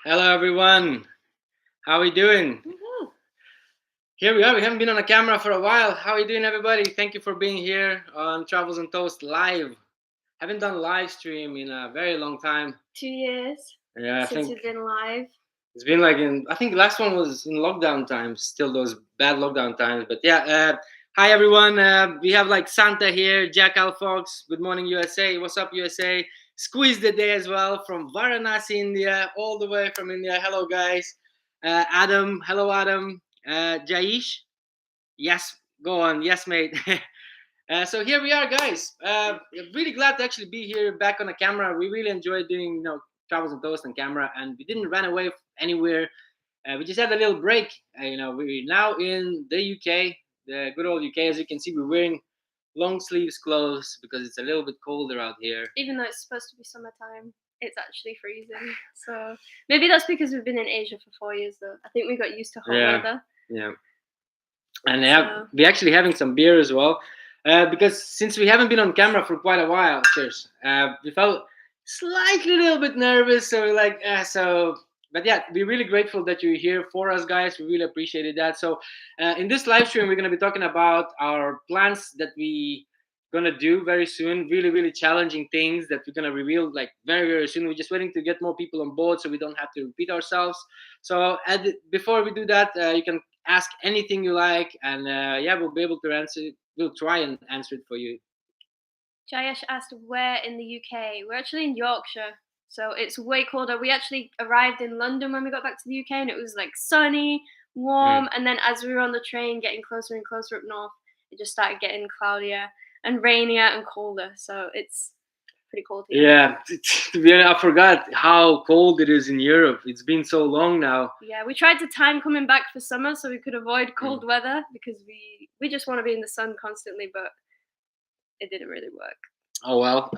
Hello, everyone. How are we doing? Woohoo. Here we are. We haven't been on a camera for a while. How are you doing, everybody? Thank you for being here on Travels and Toast Live. Haven't done live stream in a very long time. 2 years Yeah, I since think we've been live. it's been like I think the last one was in lockdown times, still those bad lockdown times. But yeah, hi, everyone. We have like Santa here, Jack Alfox. Good morning, USA. What's up, USA? Squeeze the day as well from Varanasi, India, all the way from India. Hello, guys. Adam, hello, Adam. Jaish, yes, go on, yes, mate. So here we are, guys. Really glad to actually be here back on the camera. We really enjoyed doing, travels and toast on camera, and we didn't run away anywhere. We just had a little break. We're now in the UK, the good old UK. As you can see, we're wearing long sleeves clothes because it's a little bit colder out here. Even though it's supposed to be summertime, it's actually freezing. So maybe that's because we've been in Asia for 4 years, though. I think we got used to hot weather. Yeah. And So we're actually having some beer as well, because since we haven't been on camera for quite a while, cheers. We felt slightly a little bit nervous, so we're like, But yeah, we're really grateful that you're here for us, guys. We really appreciated that. So, in this live stream, we're gonna be talking about our plans that we gonna do very soon. Really, really challenging things that we're gonna reveal like very, very soon. We're just waiting to get more people on board so we don't have to repeat ourselves. So, before we do that, you can ask anything you like, and yeah, we'll be able to answer it. We'll try and answer it for you. Jayesh asked where in the UK. We're actually in Yorkshire, so it's way colder. We actually arrived in London when we got back to the UK, and it was like sunny, warm. And then as we were on the train, getting closer and closer up north, it just started getting cloudier and rainier and colder. So it's pretty cold here. Yeah, to be honest, I forgot how cold it is in Europe. It's been so long now. Yeah, we tried to time coming back for summer so we could avoid cold weather because we just want to be in the sun constantly, but it didn't really work. Oh well,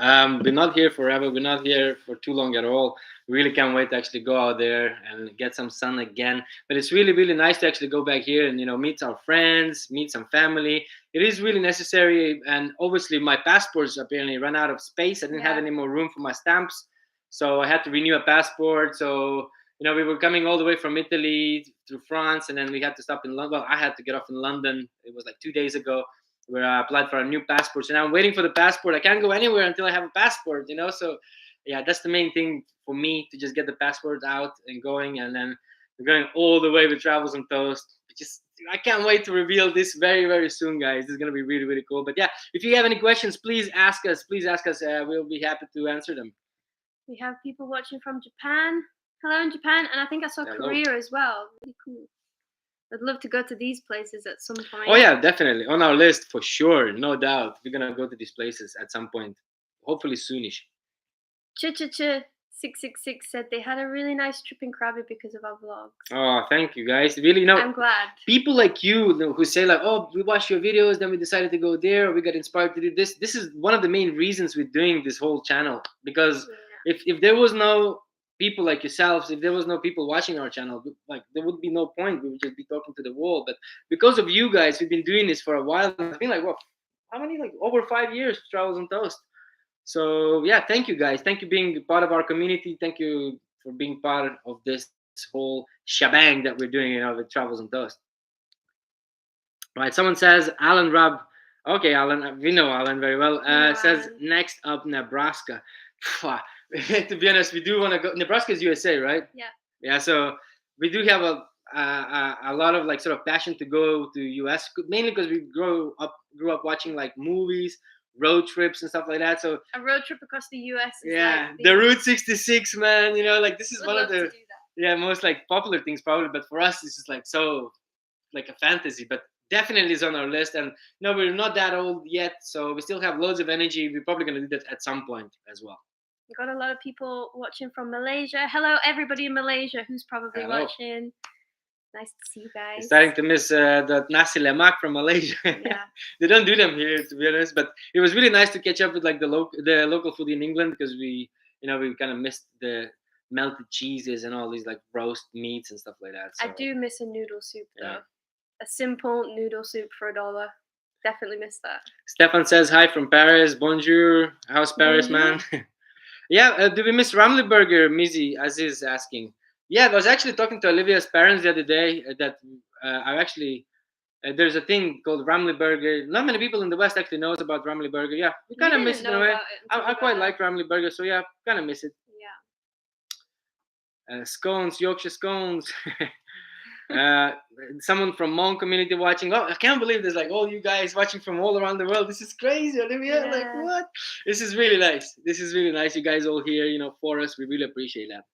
we're not here forever. We're not here for too long at all. We really can't wait to actually go out there and get some sun again. But it's really, really nice to actually go back here and meet our friends, meet some family. It is really necessary. And obviously, my passports apparently ran out of space. I didn't have Yeah. any more room for my stamps, so I had to renew a passport. So we were coming all the way from Italy through France, and then we had to stop in London. Well, I had to get off in London. It was like 2 days ago where I applied for a new passport. So now I'm waiting for the passport. I can't go anywhere until I have a passport. So yeah, that's the main thing for me, to just get the passport out and going. And then we're going all the way with Travels and Toast. I can't wait to reveal this very, very soon, guys. This is going to be really, really cool. But yeah, if you have any questions, please ask us. Please ask us. We'll be happy to answer them. We have people watching from Japan. Hello in Japan, and I think I saw Hello. Korea as well. Really cool. I'd love to go to these places at some point. Oh yeah, definitely on our list for sure, no doubt. We're gonna go to these places at some point, hopefully soonish. Ch-ch-ch 666 said they had a really nice trip in Krabi because of our vlogs. Oh, thank you, guys. Really, I'm glad. people like you who say like, oh, we watched your videos, then we decided to go there, or we got inspired to do this. This is one of the main reasons we're doing this whole channel, because if there was no people like yourselves, if there was no people watching our channel, like there would be no point. We would just be talking to the wall. But because of you guys, we've been doing this for a while. It's been like, what, how many, like over 5 years, Travels and Toast. So yeah, thank you, guys. Thank you being part of our community. Thank you for being part of this whole shebang that we're doing, with Travels and Toast. Right. Someone says Alan Rubb. Okay, Alan. We know Alan very well. Says next up Nebraska. To be honest, we do want to go. Nebraska is USA, right? Yeah. Yeah. So we do have a lot of like sort of passion to go to US, mainly because we grew up watching like movies, road trips and stuff like that. So a road trip across the US is yeah, like the Route 66, man. Like this is Would one love of to the do that. most like popular things probably, but for us this is like so like a fantasy, but definitely is on our list. And no, we're not that old yet, so we still have loads of energy. We're probably going to do that at some point as well. We got a lot of people watching from Malaysia. Hello everybody in Malaysia who's probably watching. Nice to see you guys. You're starting to miss the nasi lemak from Malaysia. Yeah. They don't do them here, to be honest, but it was really nice to catch up with like the local food in England, because we kind of missed the melted cheeses and all these like roast meats and stuff like that. So. I do miss a noodle soup though. A simple noodle soup for $1. Definitely miss that. Stefan says hi from Paris. Bonjour. How's Paris, man? Yeah. Do we miss Ramly Burger, Mizzy? Aziz asking. Yeah, I was actually talking to Olivia's parents the other day that I actually there's a thing called Ramly Burger. Not many people in the West actually knows about Ramly Burger. Yeah, we kind of didn't miss it in know a way. about it until I we quite got like Ramly Burger, so yeah, kind of miss it. Yeah. Scones, Yorkshire scones. uh, Someone from Hmong community watching. Oh, I can't believe there's like all you guys watching from all around the world. This is crazy, Olivia. Like Yeah. what? This is really nice. This is really nice. You guys all here, for us. We really appreciate that.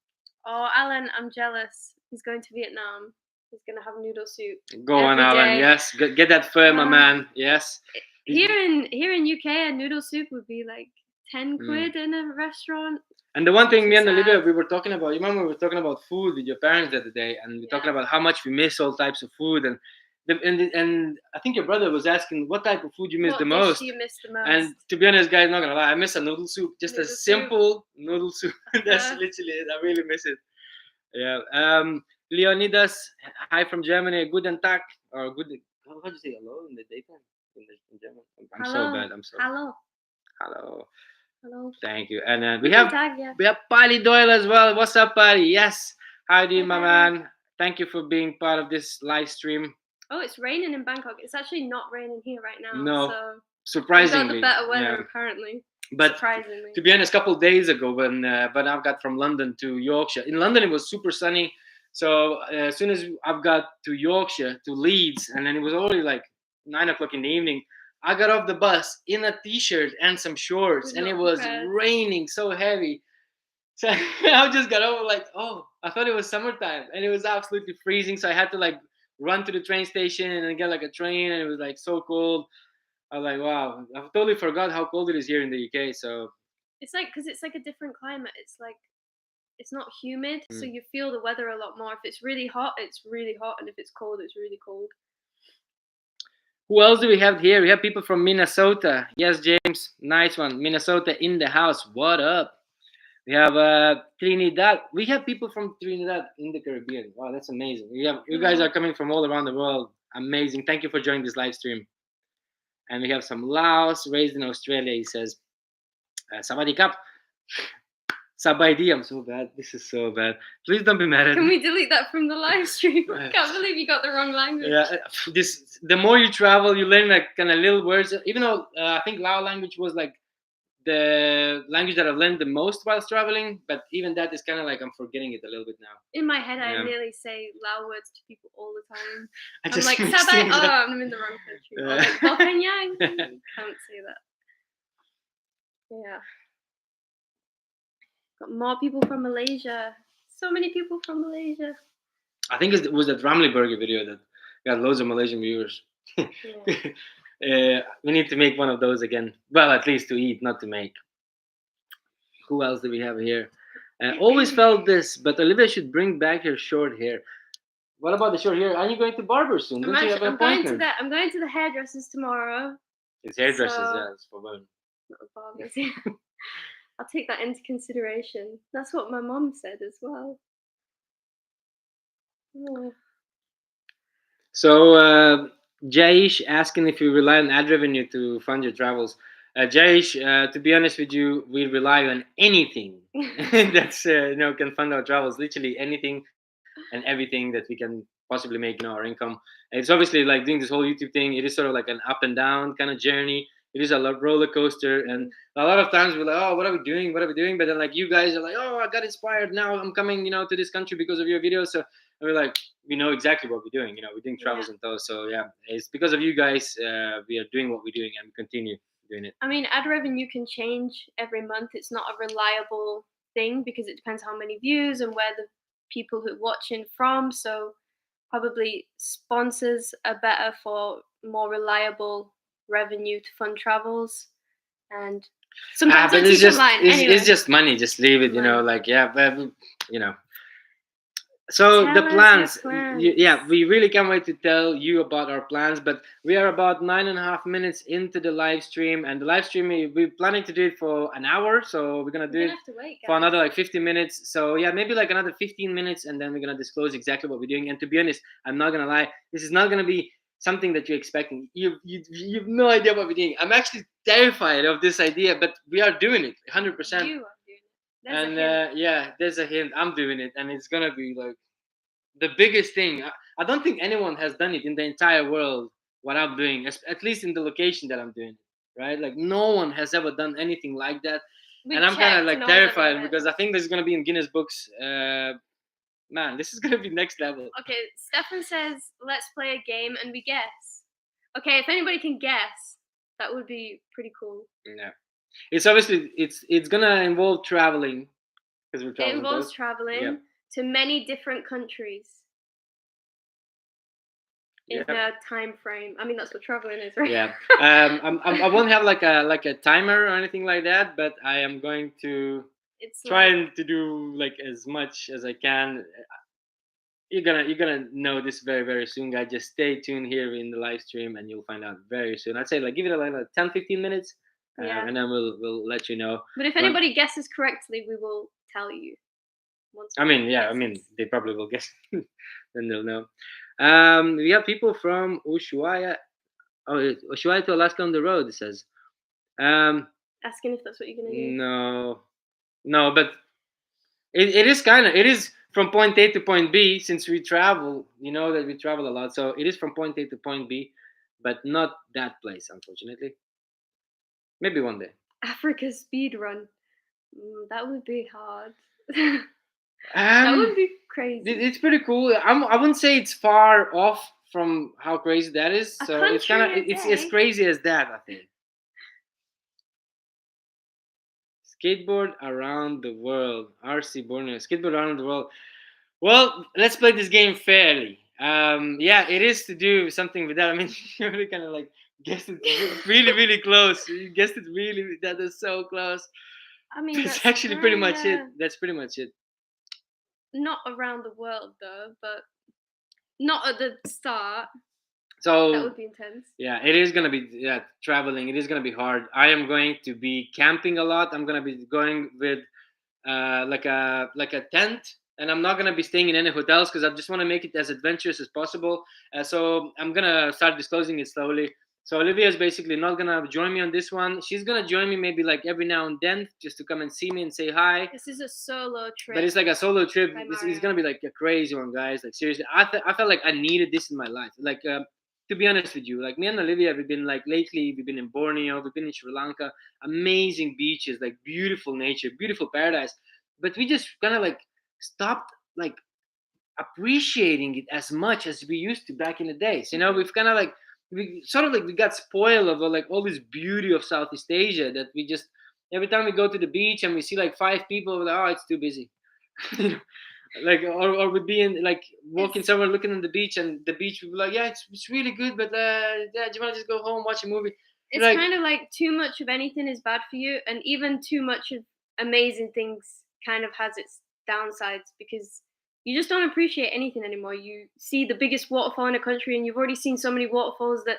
Oh, Alan, I'm jealous. He's going to Vietnam. He's gonna have noodle soup. Go on, every Alan. day. Yes, get that fur, my Ah. man. Yes. Here in UK, a noodle soup would be like 10 quid in a restaurant. And the one thing Which me is and Olivia sad. we were talking about, you remember we were talking about food with your parents the other day, and we were talking Yeah. about how much we miss all types of food, and I think your brother was asking what type of food you miss What the dish most. do you miss the most? And to be honest, guys, not gonna lie, I miss a noodle soup, just a Noodle soup. simple noodle soup. That's literally it. I really miss it. Yeah. Leonidas, hi from Germany. Guten Tag or good. How do you say hello in the daytime in German? I'm so Hello. bad. I'm so. Hello. Hello. Hello. Thank you. And we Guten have Tag, yeah. we have Patty Doyle as well. What's up, Patty? Yes. How do you, Hi, my Patty. man? Thank you for being part of this live stream. Oh, it's raining in Bangkok. It's actually not raining here right now. No, So we surprisingly. got the better weather yeah. apparently. But surprisingly. to be honest, a couple of days ago when I've got from London to Yorkshire. In London, it was super sunny. So as soon as I've got to Yorkshire, to Leeds, and then it was already like 9 o'clock in the evening, I got off the bus in a t-shirt and some shorts, and it was raining so heavy. So I just got over like, oh, I thought it was summertime, and it was absolutely freezing. So I had to like run to the train station and then get like a train, and it was like so cold. I was like, wow, I totally forgot how cold it is here in the UK. So it's like because it's like a different climate. It's like it's not humid, so you feel the weather a lot more. If it's really hot, it's really hot, and if it's cold, it's really cold. Who else do we have here? We have people from Minnesota. Yes, James, nice one. Minnesota in the house. What up? We have Trinidad. We have people from Trinidad in the Caribbean. Wow, that's amazing. You guys are coming from all around the world. Amazing. Thank you for joining this live stream. And we have some Laos, raised in Australia. He says, Sawadee Kap. Sabaidi. I'm so bad. This is so bad. Please don't be mad at me. Can we delete that from the live stream? I can't believe you got the wrong language. Yeah, the more you travel, you learn like kind of little words. Even though I think Lao language was like the language that I've learned the most whilst traveling, but even that is kind of like I'm forgetting it a little bit now. In my head, I nearly say Lao words to people all the time. I'm like, Sabay, I'm in the wrong country. I'm like, Bokanyang. Can't say that. Yeah. Got more people from Malaysia. So many people from Malaysia. I think it was that Ramly Burger video that got loads of Malaysian viewers. We need to make one of those again. Well, at least to eat, not to make. Who else do we have here? Always felt this, but Olivia should bring back her short hair. What about the short hair? Are you going to barber soon? Don't you have an appointment? I'm going to the hairdressers tomorrow. It's hairdressers, yeah, it's for women. Not barbers, yeah. I'll take that into consideration. That's what my mom said as well. Oh. So, Jaish asking if you rely on ad revenue to fund your travels. Jaish, to be honest with you, we rely on anything that's can fund our travels. Literally anything and everything that we can possibly make our income. And it's obviously like doing this whole YouTube thing. It is sort of like an up and down kind of journey. It is a roller coaster, and a lot of times we're like, oh, what are we doing? What are we doing? But then like you guys are like, oh, I got inspired. Now I'm coming, to this country because of your videos. So we're like, we know exactly what we're doing. We're doing travels and those. So yeah, it's because of you guys. We are doing what we're doing, and we continue doing it. I mean, ad revenue can change every month. It's not a reliable thing because it depends how many views and where the people who are watching from. So probably sponsors are better for more reliable revenue to fund travels, and sometimes but it's just money. Just leave it. So tell the plans, plans. we really can't wait to tell you about our plans. But we are about 9.5 minutes into the live stream, and the live stream we're planning to do it for an hour. So we're gonna do it for another like 50 minutes. So yeah, maybe like another 15 minutes, and then we're gonna disclose exactly what we're doing. And to be honest, I'm not gonna lie, this is not gonna be something that you're expecting. You've no idea what we're doing. I'm actually terrified of this idea, but we are doing it 100%. You are doing it. There's a hint. Yeah, there's a hint. I'm doing it, and it's gonna be like the biggest thing. I don't think anyone has done it in the entire world. What I'm doing, at least in the location that I'm doing it, right? Like no one has ever done anything like that, and We've I'm kind of checked. like No one's ever done terrified it. because I think this is gonna be in Guinness books. Man, this is gonna be next level. Okay, Stefan says, let's play a game and we guess. Okay, if anybody can guess, that would be pretty cool. Yeah, it's obviously it's gonna involve traveling because we're It traveling. involves both. traveling Yeah. to many different countries in Yeah. a time frame. I mean, that's what traveling is, right? Yeah. I won't have like a timer or anything like that, but I am going to It's try like, to do like as much as I can. You're gonna know this very very soon, guys. Just stay tuned here in the live stream, and you'll find out very soon. I'd say like give it like 10-15 minutes, yeah. and then we'll let you know. But if when- anybody guesses correctly, we will tell you. Once I mean, yeah, I guesses. mean they probably will guess, then they'll know. We have people from Ushuaia. Oh, Ushuaia to Alaska on the road. It says. Asking if that's what you're gonna do. No, but it is from point A to point B. Since we travel, you know that we travel a lot, so it is from point A to point B, but not that place, unfortunately. Maybe one day. Africa speed run. That would be hard. That would be crazy. It's pretty cool. I wouldn't say it's far off from how crazy that is. A So it's kind of country a it's as day. crazy as that, I think. Skateboard around the world. RC Borneo. Skateboard around the world. Well, let's play this game fairly. Yeah, it is to do something with that. I mean, you really kind of like guessed it really, really close. You guessed it really. That is so close. I mean, That's that's actually pretty much it. kinda That's pretty much it. not around the world though, but not at the start. That So would be intense. yeah, it is gonna be traveling. It is gonna be hard. I am going to be camping a lot. I'm gonna be going with like a tent, and I'm not gonna be staying in any hotels because I just want to make it as adventurous as possible. So I'm gonna start disclosing it slowly. So Olivia is basically not gonna join me on this one. She's gonna join me maybe like every now and then just to come and see me and say hi. This is a solo trip. But it's like a solo trip. by It's Mario. gonna be like a crazy one, guys. Like seriously, I felt like I needed this in my life. Like to be honest with you, like me and Olivia, we've been like lately. We've been in Borneo. We've been in Sri Lanka. Amazing beaches, like beautiful nature, beautiful paradise. But we just kind of like stopped like appreciating it as much as we used to back in the days. You know, we've kind of like we sort of like we got spoiled of like all this beauty of Southeast Asia that we just every time we go to the beach and we see like 5 people, we're like, oh, it's too busy. You know, like or we'd be in like walking somewhere looking on the beach and the beach would be like, yeah, it's really good, but yeah, do you want to just go home watch a movie? It's like- kind of like too much of anything is bad for you, and even too much of amazing things kind of has its downsides because you just don't appreciate anything anymore. You see the biggest waterfall in a country, and you've already seen so many waterfalls that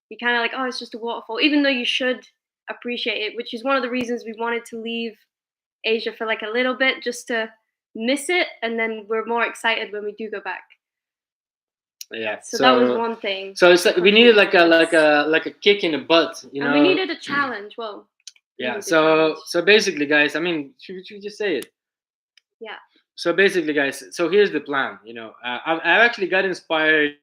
you kind of like, oh, it's just a waterfall, even though you should appreciate it, which is one of the reasons we wanted to leave Asia for like a little bit just to miss it, and then we're more excited when we do go back. Yeah, So that was one thing. So it's like we needed like a kick in the butt, you know. And we needed a challenge. Well, we Yeah. needed a So challenge. so basically, guys, I mean, should we just say it? Yeah. So basically, guys, so here's the plan. You know, I've actually got inspired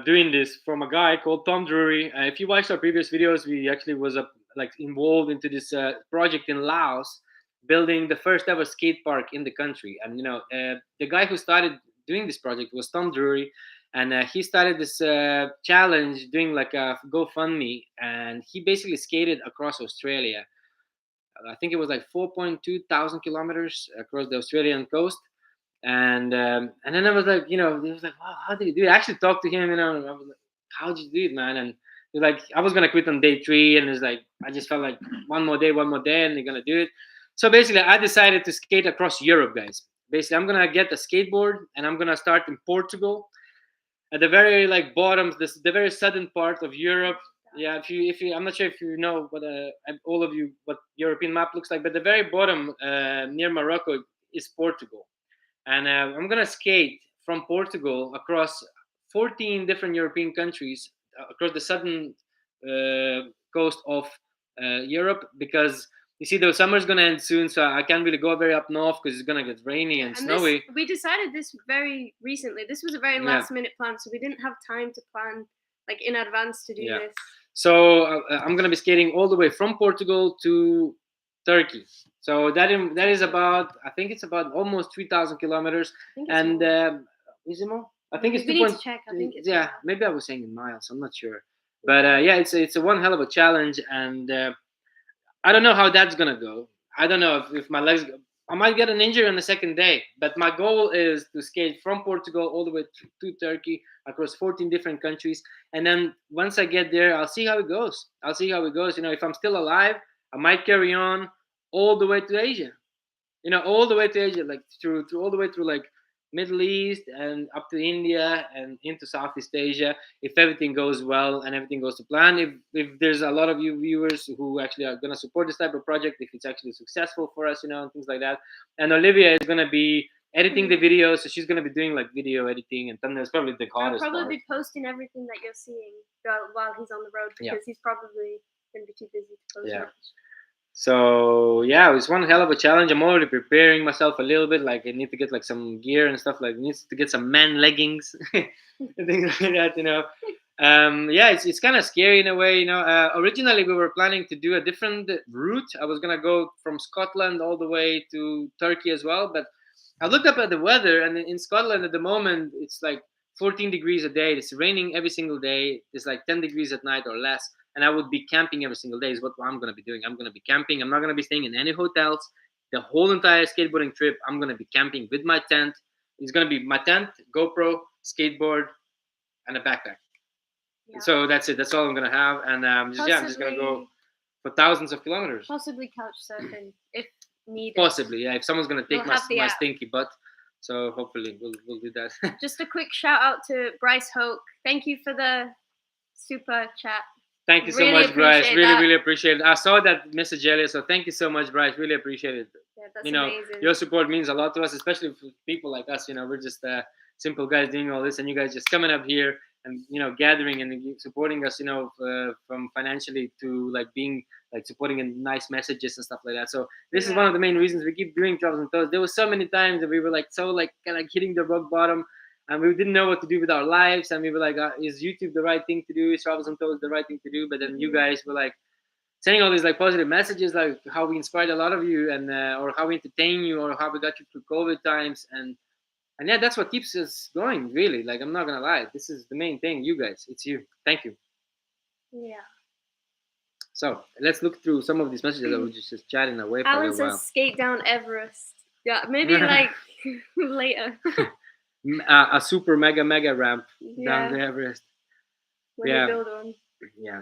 doing this from a guy called Tom Drury. If you watched our previous videos, we actually was like involved into this project in Laos, building the first ever skate park in the country. And you know, the guy who started doing this project was Tom Drury, and he started this challenge doing like a GoFundMe, and he basically skated across Australia. I think it was like 4.2 thousand kilometers across the Australian coast. And then I was like, you know, he was like, wow, how did you do it? I actually talked to him, you know, and I was like, how did you do it, man? And he was like, I was gonna quit on day 3, and it's like I just felt like one more day, and they're gonna do it. So basically, I decided to skate across Europe, guys. Basically, I'm gonna get a skateboard, and I'm gonna start in Portugal, at the very like bottom, the very southern part of Europe. Yeah, if you, I'm not sure if you know what all of you what European map looks like, but the very bottom near Morocco is Portugal. And I'm gonna skate from Portugal across 14 different European countries across the southern coast of Europe, because you see, the summer's gonna end soon, so I can't really go very up north because it's gonna get rainy and snowy. we decided this very recently. This was a very last minute plan, so we didn't have time to plan like in advance to do this. So I'm gonna be skating all the way from Portugal to Turkey. So that is about, I think it's about almost 3,000 kilometers. And is it more? I think it's we 2. need to check. I think it's more. Maybe I was saying in miles. I'm not sure. But it's a one hell of a challenge, and I don't know how that's gonna go. I don't know if my legs. I might get an injury on the second day, but my goal is to skate from Portugal all the way to Turkey across 14 different countries, and then once I get there, I'll see how it goes. You know, if I'm still alive, I might carry on all the way to Asia. You know, all the way to Asia, like through all the way through like Middle East and up to India and into Southeast Asia, if everything goes well and everything goes to plan. If there's a lot of you viewers who actually are going to support this type of project, if it's actually successful for us, you know, and things like that. And Olivia is going to be editing the video, so she's going to be doing like video editing and thumbnails. Probably the hardest I'll probably part. be posting everything that you're seeing while he's on the road because he's probably going to be too busy to post much. So it's one hell of a challenge. I'm already preparing myself a little bit. Like I need to get like some gear and stuff. Like needs to get some man leggings, and things like that. You know, it's kind of scary in a way. You know, originally we were planning to do a different route. I was gonna go from Scotland all the way to Turkey as well. But I looked up at the weather, and in Scotland at the moment it's like 14 degrees a day. It's raining every single day. It's like 10 degrees at night or less. And I would be camping every single day is what I'm going to be doing. I'm going to be camping. I'm not going to be staying in any hotels. The whole entire skateboarding trip, I'm going to be camping with my tent. It's going to be my tent, GoPro, skateboard, and a backpack. Yeah. So that's it. That's all I'm going to have. And I'm just going to go for thousands of kilometers. Possibly couch surfing if needed. Possibly, yeah. If someone's going to take my stinky butt. So hopefully we'll do that. Just a quick shout out to Bryce Hoke. Thank you for the super chat. Thank you so much, Bryce. Really appreciate it. I saw that message earlier, so thank you so much, Bryce. Really appreciate it. Yeah, that's amazing. Your support means a lot to us, especially for people like us. You know, we're just simple guys doing all this, and you guys just coming up here and gathering and supporting us. From financially to like being like supporting in nice messages and stuff like that. So this is one of the main reasons we keep doing Travels and Toes. There were so many times that we were like so like kind of hitting the rock bottom. And we didn't know what to do with our lives. And we were like, is YouTube the right thing to do? Is Travels and Toes the right thing to do? But then you guys were like sending all these like positive messages, like how we inspired a lot of you and or how we entertain you or how we got you through COVID times. And yeah, that's what keeps us going, really. Like, I'm not going to lie. This is the main thing. You guys, it's you. Thank you. Yeah. So let's look through some of these messages that we're just chatting away for a little while. Alan says skate down Everest. Yeah, maybe like later. A super mega ramp down the Everest. When you build one. Yeah.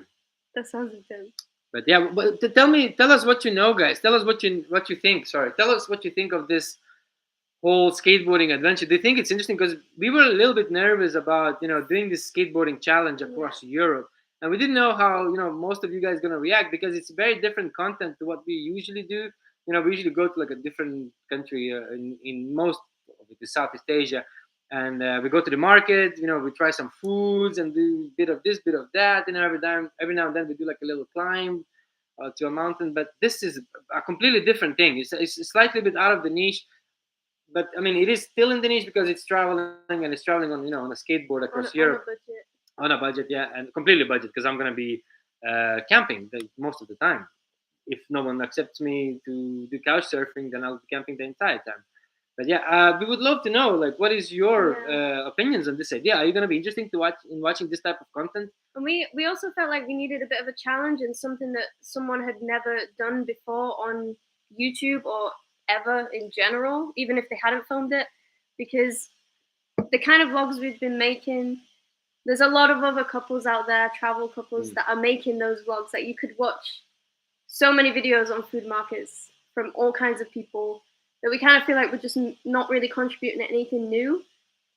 That sounds intense. But tell us what you know, guys. Tell us what you think. Sorry, tell us what you think of this whole skateboarding adventure. Do you think it's interesting? Because we were a little bit nervous about doing this skateboarding challenge across Europe, and we didn't know how most of you guys are gonna react because it's very different content to what we usually do. We usually go to like a different country in most of it is Southeast Asia. And we go to the market, we try some foods and do a bit of this, bit of that. Every now and then we do like a little climb to a mountain. But this is a completely different thing. It's slightly bit out of the niche. But I mean, it is still in the niche because it's traveling and it's traveling on, on a skateboard across Europe. On a budget, yeah. And completely budget because I'm going to be camping most of the time. If no one accepts me to do couch surfing, then I'll be camping the entire time. But we would love to know, like, what is your opinions on this idea? Are you going to be interested to watching this type of content? And we also felt like we needed a bit of a challenge and something that someone had never done before on YouTube or ever in general, even if they hadn't filmed it, because the kind of vlogs we've been making, there's a lot of other couples out there, travel couples that are making those vlogs that you could watch. So many videos on food markets from all kinds of people that we kind of feel like we're just not really contributing anything new.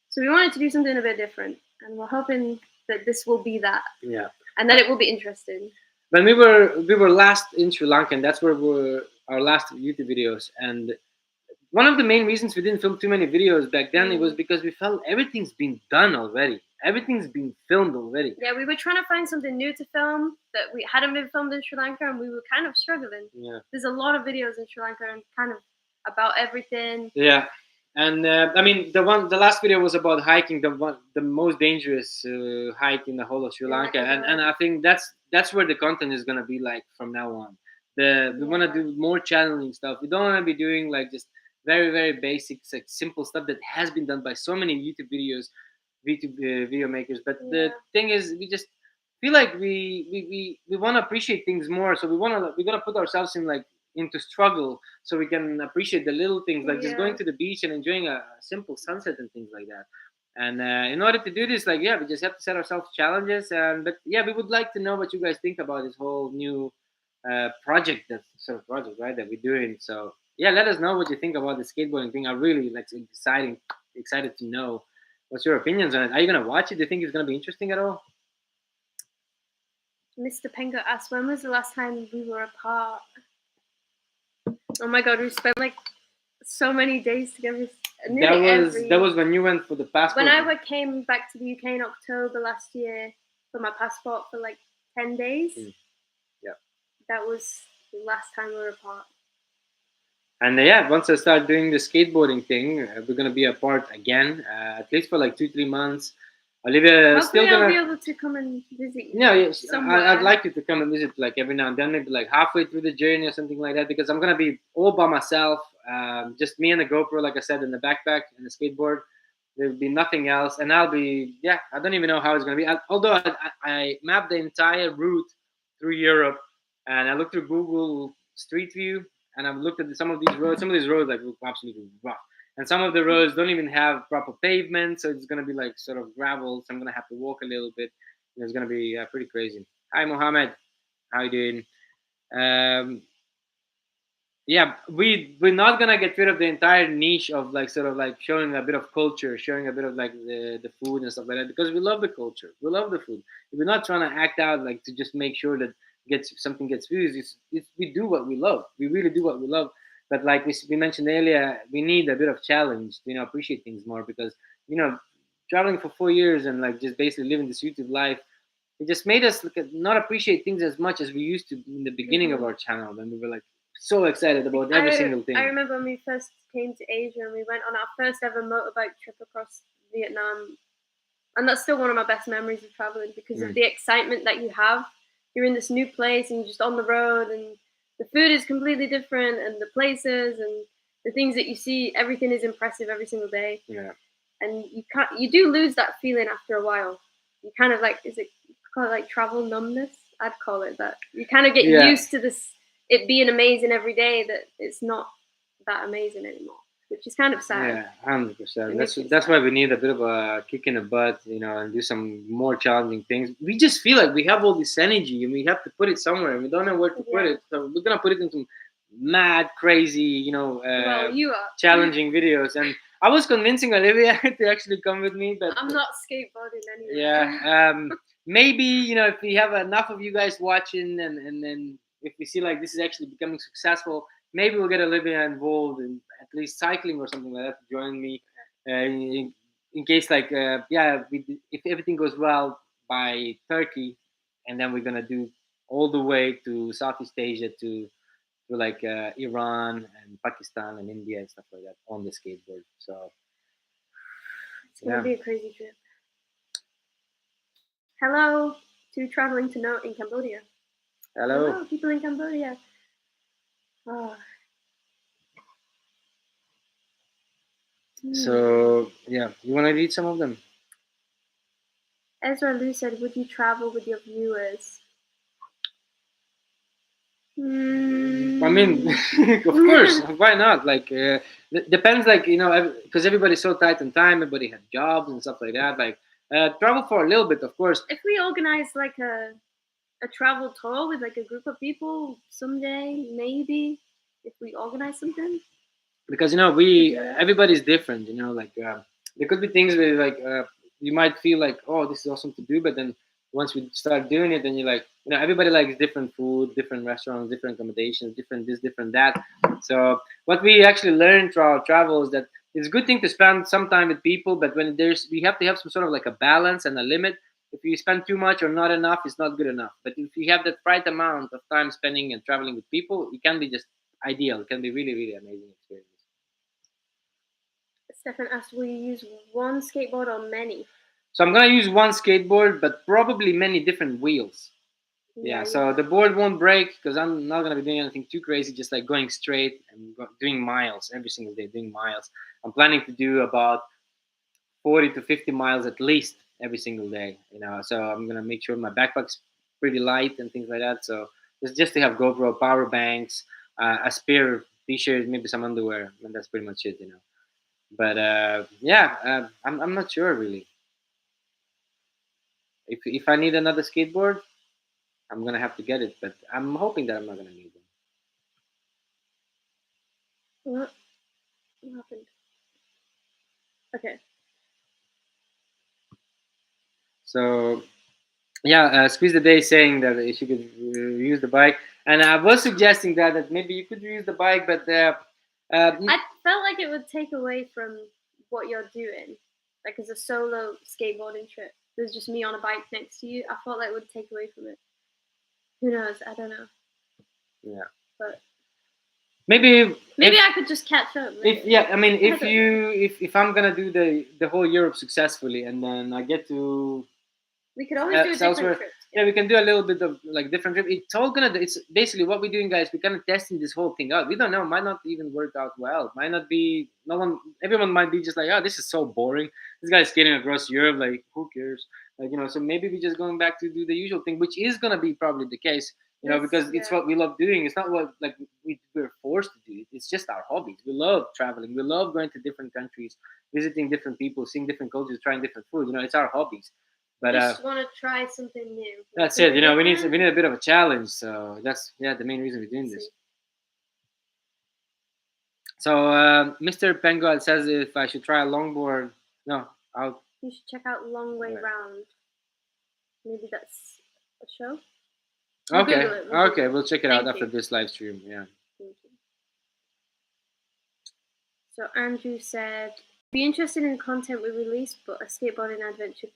So we wanted to do something a bit different. And we're hoping that this will be that. Yeah. And that it will be interesting. When we were last in Sri Lanka, and that's where were our last YouTube videos. And one of the main reasons we didn't film too many videos back then, it was because we felt everything's been done already. everything's been filmed already. Yeah, we were trying to find something new to film that we hadn't been filmed in Sri Lanka, and we were kind of struggling. Yeah. There's a lot of videos in Sri Lanka and kind of about everything. Yeah. And I mean, the last video was about hiking, the most dangerous hike in the whole of Sri Lanka, and I think that's where the content is gonna be like from now on. We want to do more challenging stuff. We don't want to be doing like just very basic, like simple stuff that has been done by so many YouTube video makers. But the thing is, we just feel like we want to appreciate things more. So we're gonna put ourselves in like into struggle so we can appreciate the little things, like just going to the beach and enjoying a simple sunset and things like that. And in order to do this, like we just have to set ourselves challenges. But we would like to know what you guys think about this whole new project, that sort of project, right, that we're doing. So let us know what you think about the skateboarding thing. I really like excited to know what's your opinions on it. Are you gonna watch it? Do you think it's gonna be interesting at all? Mr. Pengo asked, when was the last time we were apart? Oh my god, we spent like so many days together. That was when you went for the passport. When I came back to the UK in October last year for my passport for like 10 days. Yeah. That was the last time we were apart. And once I start doing the skateboarding thing, we're gonna be apart again, at least for like 2-3 months. Olivia Hopefully I'll be able to come and visit you. Yeah, I'd like you to come and visit like every now and then, maybe like halfway through the journey or something like that, because I'm gonna be all by myself, just me and the GoPro, like I said, in the backpack and the skateboard. There'll be nothing else, and I'll be I don't even know how it's gonna be. Although I mapped the entire route through Europe, and I looked through Google Street View, and I've looked at some of these roads. Some of these roads like look absolutely rough. And some of the roads don't even have proper pavement, so it's gonna be like sort of gravel. So I'm gonna have to walk a little bit. And it's gonna be pretty crazy. Hi, Mohammed. How you doing? We're not gonna get rid of the entire niche of like sort of like showing a bit of culture, showing a bit of like the food and stuff like that, because we love the culture, we love the food. We're not trying to act out like to just make sure that something gets views. We do what we love. We really do what we love. But like we mentioned earlier, we need a bit of challenge to appreciate things more, because traveling for 4 years and like just basically living this YouTube life, it just made us not appreciate things as much as we used to in the beginning of our channel, when we were like so excited about every single thing. I remember when we first came to Asia and we went on our first ever motorbike trip across Vietnam, and that's still one of my best memories of traveling, because of the excitement that you have. You're in this new place and you're just on the road, and the food is completely different, and the places and the things that you see, everything is impressive every single day. Yeah. And you do lose that feeling after a while. You kind of like, is it called like travel numbness? I'd call it that. You kind of get used to it being amazing every day, that it's not that amazing anymore, which is kind of sad. Yeah, 100%. That's why we need a bit of a kick in the butt, and do some more challenging things. We just feel like we have all this energy and we have to put it somewhere, and we don't know where to put it. So we're gonna put it into mad, crazy, well, you are challenging videos. And I was convincing Olivia to actually come with me, but I'm not skateboarding anymore. Yeah, maybe if we have enough of you guys watching, and then if we see like this is actually becoming successful, maybe we'll get Olivia involved in at least cycling or something like that to join me, in case like if everything goes well by Turkey, and then we're gonna do all the way to Southeast Asia to like Iran and Pakistan and India and stuff like that on the skateboard. So it's gonna be a crazy trip. Hello to Traveling to Note in Cambodia. Hello, people in Cambodia. Oh. So you want to read some of them? Ezra Lu said, "Would you travel with your viewers?" I mean, of course, why not? Like, depends, like, because everybody's so tight on time, everybody has jobs and stuff like that. Like, travel for a little bit, of course. If we organize like a travel tour with like a group of people someday, maybe, if we organize something. Because everybody's different. Like there could be things where like you might feel like, oh, this is awesome to do, but then once we start doing it, then you're like, everybody likes different food, different restaurants, different accommodations, different this, different that. So what we actually learned through our travel is that it's a good thing to spend some time with people, but when we have to have some sort of like a balance and a limit. If you spend too much or not enough, it's not good enough. But if you have that right amount of time spending and traveling with people, it can be just ideal. It can be really, really amazing experience. Stefan asked, will you use one skateboard or many? So I'm gonna use one skateboard, but probably many different wheels. Yeah, so the board won't break because I'm not gonna be doing anything too crazy. Just like going straight and doing miles every single day. Doing miles. I'm planning to do about 40 to 50 miles at least every single day. So I'm gonna make sure my backpack's pretty light and things like that. So it's just to have GoPro, power banks, a spare t-shirt, maybe some underwear, and that's pretty much it. But I'm not sure really. If I need another skateboard, I'm gonna have to get it. But I'm hoping that I'm not gonna need one. What happened? Okay. So Squeeze the Day saying that if you could use the bike, and I was suggesting that maybe you could use the bike, but I felt like it would take away from what you're doing, like as a solo skateboarding trip. There's just me on a bike next to you. I felt like it would take away from it. Who knows? I don't know. Yeah. But maybe I could just catch up. If I'm gonna do the whole Europe successfully, and then I get to we could always do a different trip. Yeah, we can do a little bit of like different trip. It's basically what we're doing, guys. We're kind of testing this whole thing out. We don't know, might not even work out well. Might not be. Everyone might be just like, oh, this is so boring. This guy's skating across Europe. Like, who cares? So maybe we're just going back to do the usual thing, which is gonna be probably the case. Because it's what we love doing. It's not what like we're forced to do. It's just our hobbies. We love traveling. We love going to different countries, visiting different people, seeing different cultures, trying different food. It's our hobbies. But just want to try something new. That's it. We need a bit of a challenge. So that's the main reason we're doing this. So Mr. Penguin says if I should try a longboard. No, you should check out Long Way Round. Maybe that's a show. Okay, we'll check it out after this live stream. Yeah. So Andrew said, be interested in content we release, but a skateboarding adventure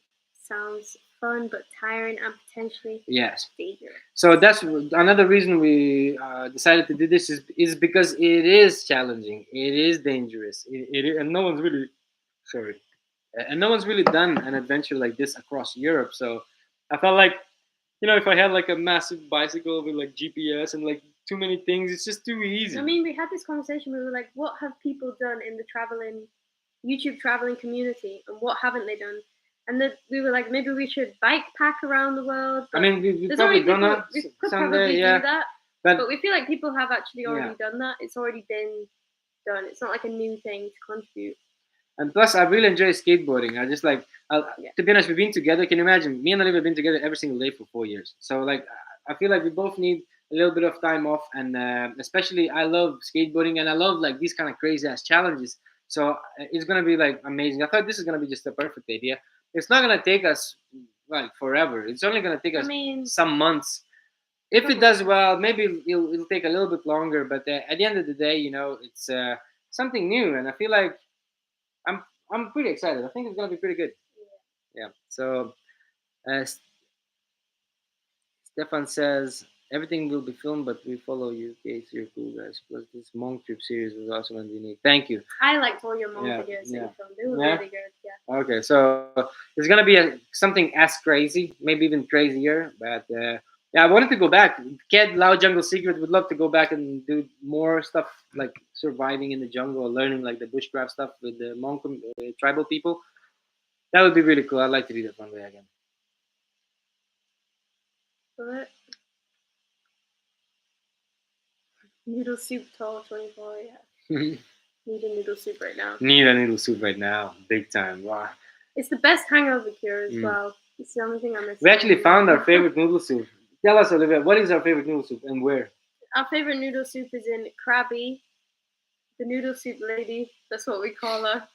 sounds fun but tiring and potentially dangerous. So that's another reason we decided to do this is because it is challenging, it is dangerous, and no one's really done an adventure like this across Europe. So I felt like if I had like a massive bicycle with like GPS and like too many things, it's just too easy. I mean, we had this conversation. We were like, what have people done in the YouTube traveling community, and what haven't they done? And then we were like, maybe we should bike pack around the world. I mean, we've probably done that. We could probably do that, but we feel like people have actually already done that. It's already been done. It's not like a new thing to contribute. And plus, I really enjoy skateboarding. I just like, to be honest, we've been together. Can you imagine? Me and Olivia have been together every single day for 4 years. So like, I feel like we both need a little bit of time off. And especially, I love skateboarding and I love like these kind of crazy ass challenges. So it's gonna be like amazing. I thought this is gonna be just the perfect idea. It's not gonna take us like forever. It's only gonna take us some months. If it does well, maybe it'll take a little bit longer. But at the end of the day, it's something new, and I feel like I'm pretty excited. I think it's gonna be pretty good. Yeah. So Stefan says everything will be filmed, but we follow you. Okay, so you're cool, guys. Plus, this monk trip series was awesome and unique. Thank you. I liked all your monk videos that you filmed. They were really good. Yeah. Okay, so it's gonna be something as crazy, maybe even crazier. But I wanted to go back. Ked Lao Jungle Secret would love to go back and do more stuff like surviving in the jungle, or learning like the bushcraft stuff with the monk tribal people. That would be really cool. I'd like to do that one day again. What? Noodle soup tall 24, yeah. Need a noodle soup right now. Need a noodle soup right now, big time. Wow. It's the best hangover cure as well. It's the only thing I'm missing. We actually found our favorite noodle soup. Tell us, Olivia, what is our favorite noodle soup and where? Our favorite noodle soup is in Krabi, the noodle soup lady. That's what we call her.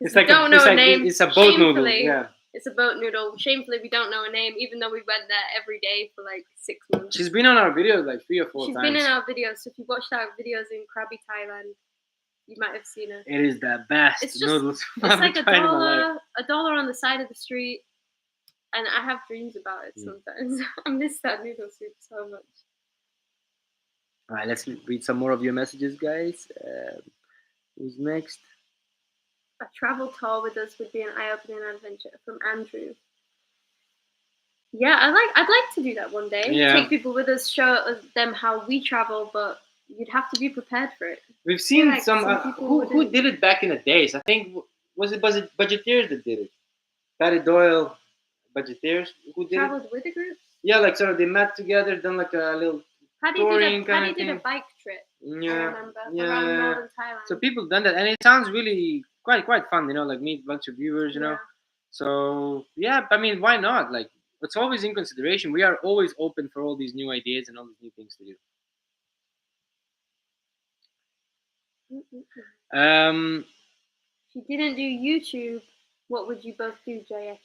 It's like a name. It's a boat noodle. Yeah. It's a boat noodle. Shamefully, we don't know a name, even though we went there every day for like 6 months. She's been on our videos like 3 or 4 times. She's been in our videos. So if you watched our videos in Krabi, Thailand, You might have seen it. It is the best It's just noodles it's I've like ever tried in my life. a dollar on the side of the street, and I have dreams about it sometimes. I miss that noodle soup so much. All right, let's read some more of your messages, guys. Who's next? A travel tour with us would be an eye-opening adventure from Andrew. Yeah, I'd like to do that one day. Yeah. Take people with us, show them how we travel, but you'd have to be prepared for it. We've seen like some people who did it back in the days. I think was it Budgeteers that did it. Patty Doyle, Budgeteers. Who did it? Traveled with a group. Yeah, like sort of they met together, done like a little touring kind Paddy of did thing. a bike trip. Yeah, I remember yeah. around northern Thailand. So people done that, and it sounds really quite fun. You know, like meet a bunch of viewers. You know, Yeah. so yeah. I mean, why not? Like, it's always in consideration. We are always open for all these new ideas and all these new things to do. If you didn't do YouTube, what would you both do, JH?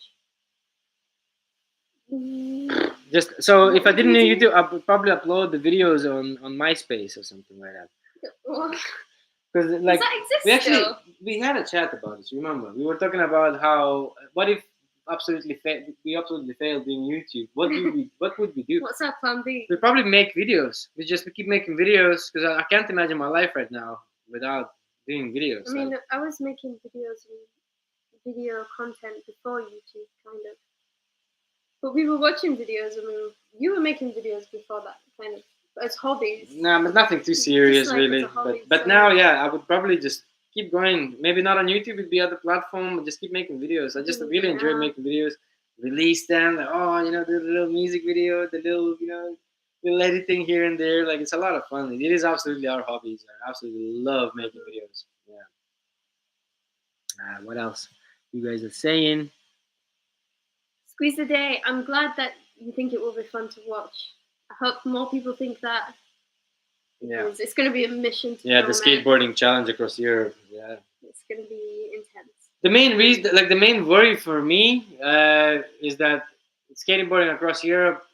Just so What if I would didn't do you do? YouTube, I would probably upload the videos on MySpace or something like that. Because like Does that exist still? we had a chat about this. Remember, we were talking about how what if we absolutely failed doing YouTube? What would we do? What's our plan B? We'd probably make videos. We keep making videos because I can't imagine my life right now without doing videos. I mean, I was making videos and video content before YouTube, kind of. But we were watching videos. I mean, you were making videos before that, kind of, as hobbies. No, but nothing too serious, like really. as a hobby, But so- now, yeah, I would probably just keep going. Maybe not on YouTube, it'd be other platform, but just keep making videos. I just really enjoy making videos. Release them, like, oh, you know, the little music video, the little, you know, little editing here and there. Like, it's a lot of fun. It is absolutely our hobbies. I absolutely love making videos. Yeah. What else? You guys are saying? Squeeze the day. I'm glad that you think it will be fun to watch. I hope more people think that. Yeah. It's going to be a mission to Yeah, the film it. skateboarding challenge across Europe. Yeah. It's going to be intense. The main reason, like the main worry for me, is that skateboarding across Europe,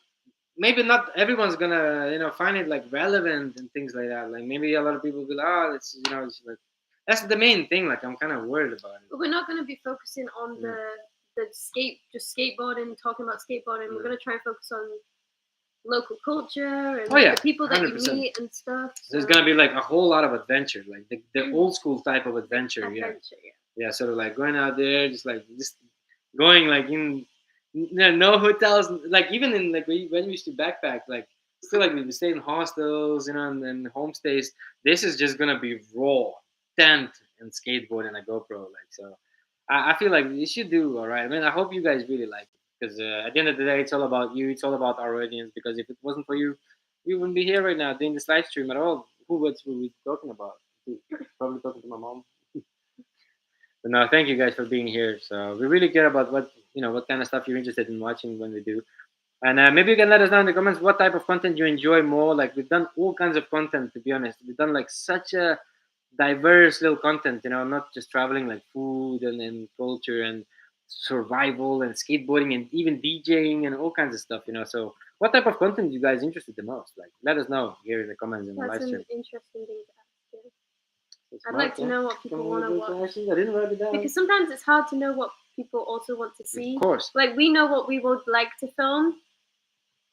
maybe not everyone's gonna, you know, find it like relevant and things like that. Like maybe a lot of people will be like, oh, it's, you know, it's like that's the main thing. Like I'm kind of worried about it. But we're not going to be focusing on the just skateboarding, talking about skateboarding. We're going to try and focus on local culture and the people that 100%. You meet and stuff. So. There's gonna be like a whole lot of adventure, like the old school type of adventure. Yeah, sort of like going out there, just going like in no hotels, like even in like when we used to backpack, like still like we stay in hostels, you know, and then homestays. This is just gonna be raw tent and skateboard and a GoPro, like so. I feel like you should do all right. I mean, I hope you guys really like it. Because at the end of the day, it's all about you. It's all about our audience. Because if it wasn't for you, we wouldn't be here right now doing this live stream at all. Who would we talking about? Probably talking to my mom. But no, thank you guys for being here. So we really care about what kind of stuff you're interested in watching when we do. And maybe you can let us know in the comments what type of content you enjoy more. Like we've done all kinds of content. To be honest, we've done like such a diverse little content. You know, not just traveling, like food and culture and survival and skateboarding and even DJing and all kinds of stuff, you know. So what type of content you guys interested the most? Like let us know here in the comments in the live stream. That's an interesting thing to ask. Yeah. I'd like to know what people want to watch. I didn't write it down. Because sometimes it's hard to know what people also want to see. Of course. Like we know what we would like to film,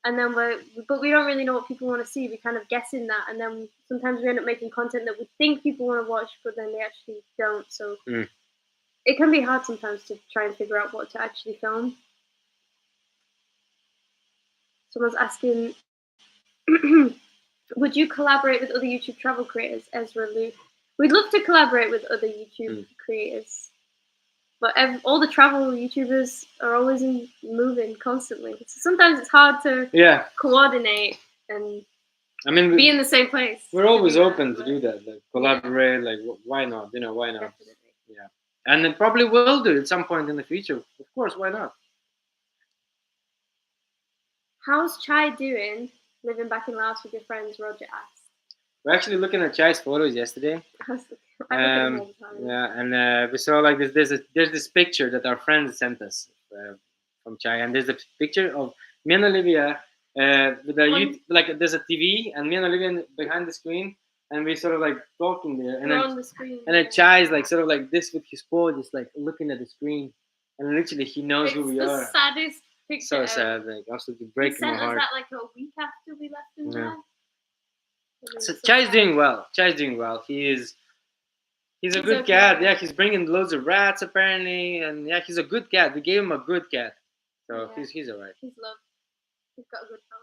and then but we don't really know what people want to see. We kind of guess in that, and then sometimes we end up making content that we think people want to watch, but then they actually don't. So it can be hard sometimes to try and figure out what to actually film. Someone's asking, would you collaborate with other YouTube travel creators, Ezra, Luke? We'd love to collaborate with other YouTube creators. But all the travel YouTubers are always moving constantly. So sometimes it's hard to coordinate and be in the same place. We're always open to do that. Like collaborate, like why not? You know, why not? Definitely. Yeah. And it probably will do at some point in the future. Of course, why not? How's Chai doing living back in Laos with your friends? Roger asked. We're actually looking at Chai's photos yesterday. Yeah, and we saw like there's this picture that our friends sent us from Chai, and there's a picture of me and Olivia with there's a TV, and me and Olivia behind the screen and we sort of like talking there, and We're then on the screen. Chai is like sort of like this with his paw, just like looking at the screen, and literally he knows It's who we the are. saddest picture So ever. sad, like absolutely He breaking sent my us heart. that like a week after we left him Yeah. there. So Chai's doing well. Chai's doing well. He's a good okay. cat. Yeah, he's bringing loads of rats apparently, and yeah, he's a good cat. We gave him a good cat, so Yeah. he's alright. He's loved. He's got a good home.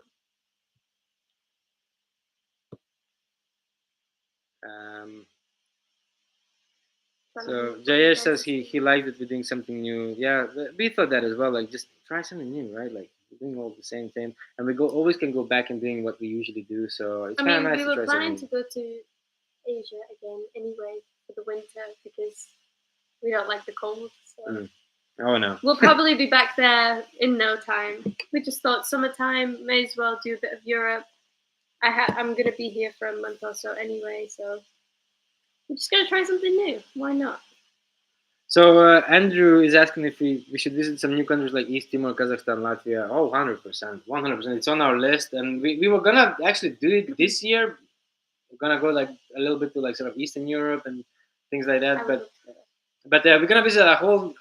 So Jayesh says he liked that we're doing something new. Yeah, we thought that as well. Like just try something new, right? Like we're doing all the same thing, and we always can go back and doing what we usually do. So it's kind of nice we to were try planning something. to go to Asia again anyway for the winter because we don't like the cold. So. Oh no. We'll probably be back there in no time. We just thought summertime, may as well do a bit of Europe. I'm gonna be here for a month or so anyway, so we're just gonna try something new. Why not? So Andrew is asking if we should visit some new countries like East Timor, Kazakhstan, Latvia. Oh, 100%. 100%. It's on our list. And we were going to actually do it this year. We're going to go like a little bit to like sort of Eastern Europe and things like that. But we're going to visit a whole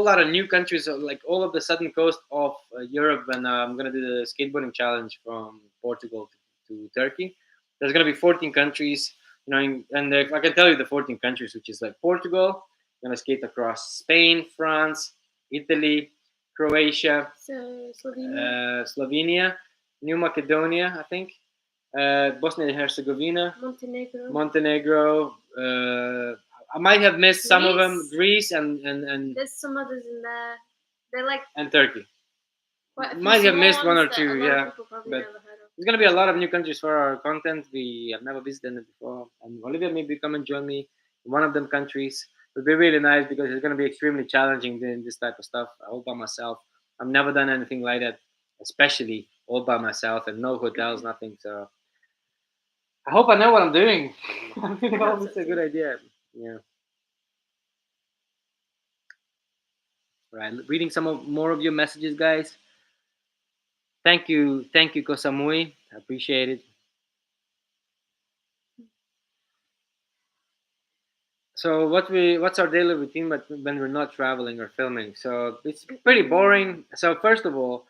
lot of new countries, like all of the southern coast of Europe. And I'm going to do the skateboarding challenge from Portugal to Turkey. There's going to be 14 countries. You know, and I can tell you the 14 countries, which is like Portugal. Gonna skate across Spain, France, Italy, Croatia, So Slovenia, New Macedonia, I think, Bosnia and Herzegovina, Montenegro. I might have missed some of them. Greece and there's some others in there. They're like and Turkey. Might have missed one or two, yeah. But there's gonna be a lot of new countries for our content. We have never visited them before, and Olivia maybe come and join me in one of them countries. It would be really nice because it's going to be extremely challenging doing this type of stuff all by myself. I've never done anything like that, especially all by myself and no hotels, nothing. So I hope I know what I'm doing. I hope it's a good idea. Yeah. Right. Reading more of your messages, guys. Thank you, Kosamui. I appreciate it. So what's our daily routine when we're not traveling or filming? So it's pretty boring. So first of all,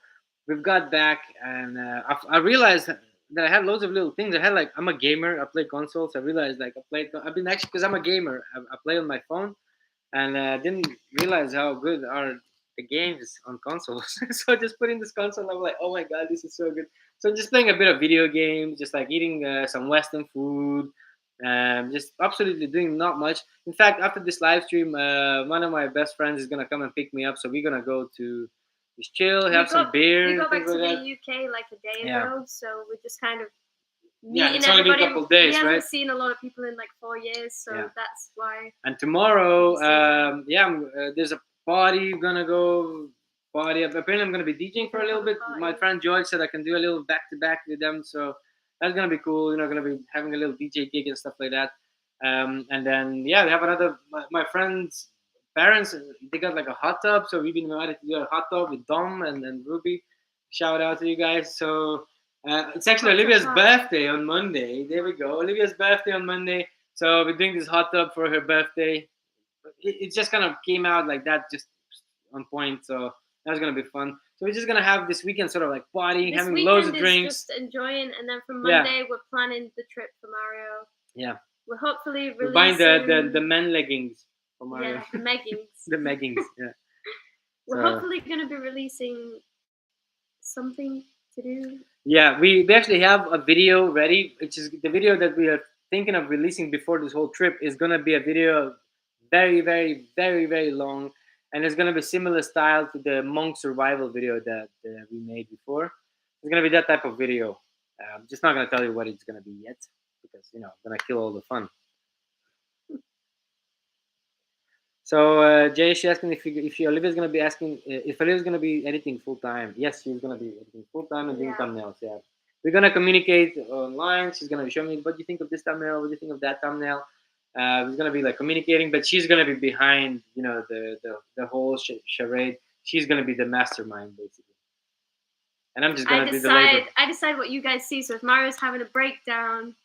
we've got back and I realized that I had loads of little things. I had like I'm a gamer. I play consoles. I realized like I've been actually because I'm a gamer. I play on my phone and didn't realize how good are the games on consoles. So just putting this console, I'm like, oh my god, this is so good. So just playing a bit of video games, just like eating some Western food. Just absolutely doing not much. In fact, after this live stream, one of my best friends is gonna come and pick me up. So we're gonna go to just chill, have some beer. We got back to like the UK like a day ago, so we're just kind of meeting it's only been a couple of days, we right? haven't seen a lot of people in like 4 years, so that's why. And tomorrow, there's a party. Gonna go party. Apparently, I'm gonna be DJing for a little bit. My friend George said I can do a little back to back with them, so that's gonna be cool. You know, gonna be having a little DJ gig and stuff like that. And then we have another. My friend's parents, they got like a hot tub, so we've been invited to do a hot tub with Dom and Ruby. Shout out to you guys. So it's actually Olivia's birthday on Monday. There we go. Olivia's birthday on Monday. So we're doing this hot tub for her birthday. It just kind of came out like that, just on point. So that's gonna be fun. So we're just gonna have this weekend sort of like partying, having loads of drinks, just enjoying, and then from Monday we're planning the trip for Mario. Yeah. We're hopefully releasing... We're buying the men leggings for Mario. Yeah, the meggings. The meggings. Yeah. We're hopefully gonna be releasing something to do. Yeah, we actually have a video ready, which is the video that we are thinking of releasing before this whole trip is gonna be a video very, very, very, very long, and it's gonna be similar style to the monk survival video that we made before. It's gonna be that type of video. I'm just not gonna tell you what it's gonna be yet because I'm gonna kill all the fun. So Jay is asking if Olivia's gonna be asking if Olivia's gonna be editing full time. Yes, she's gonna be editing full time and doing thumbnails. Yeah, we're gonna communicate online. She's gonna show me what do you think of this thumbnail, what do you think of that thumbnail. It's gonna be like communicating, but she's gonna be behind, the whole charade. She's gonna be the mastermind basically, and I'm just gonna do the labor. I decide what you guys see. So if Mario's having a breakdown,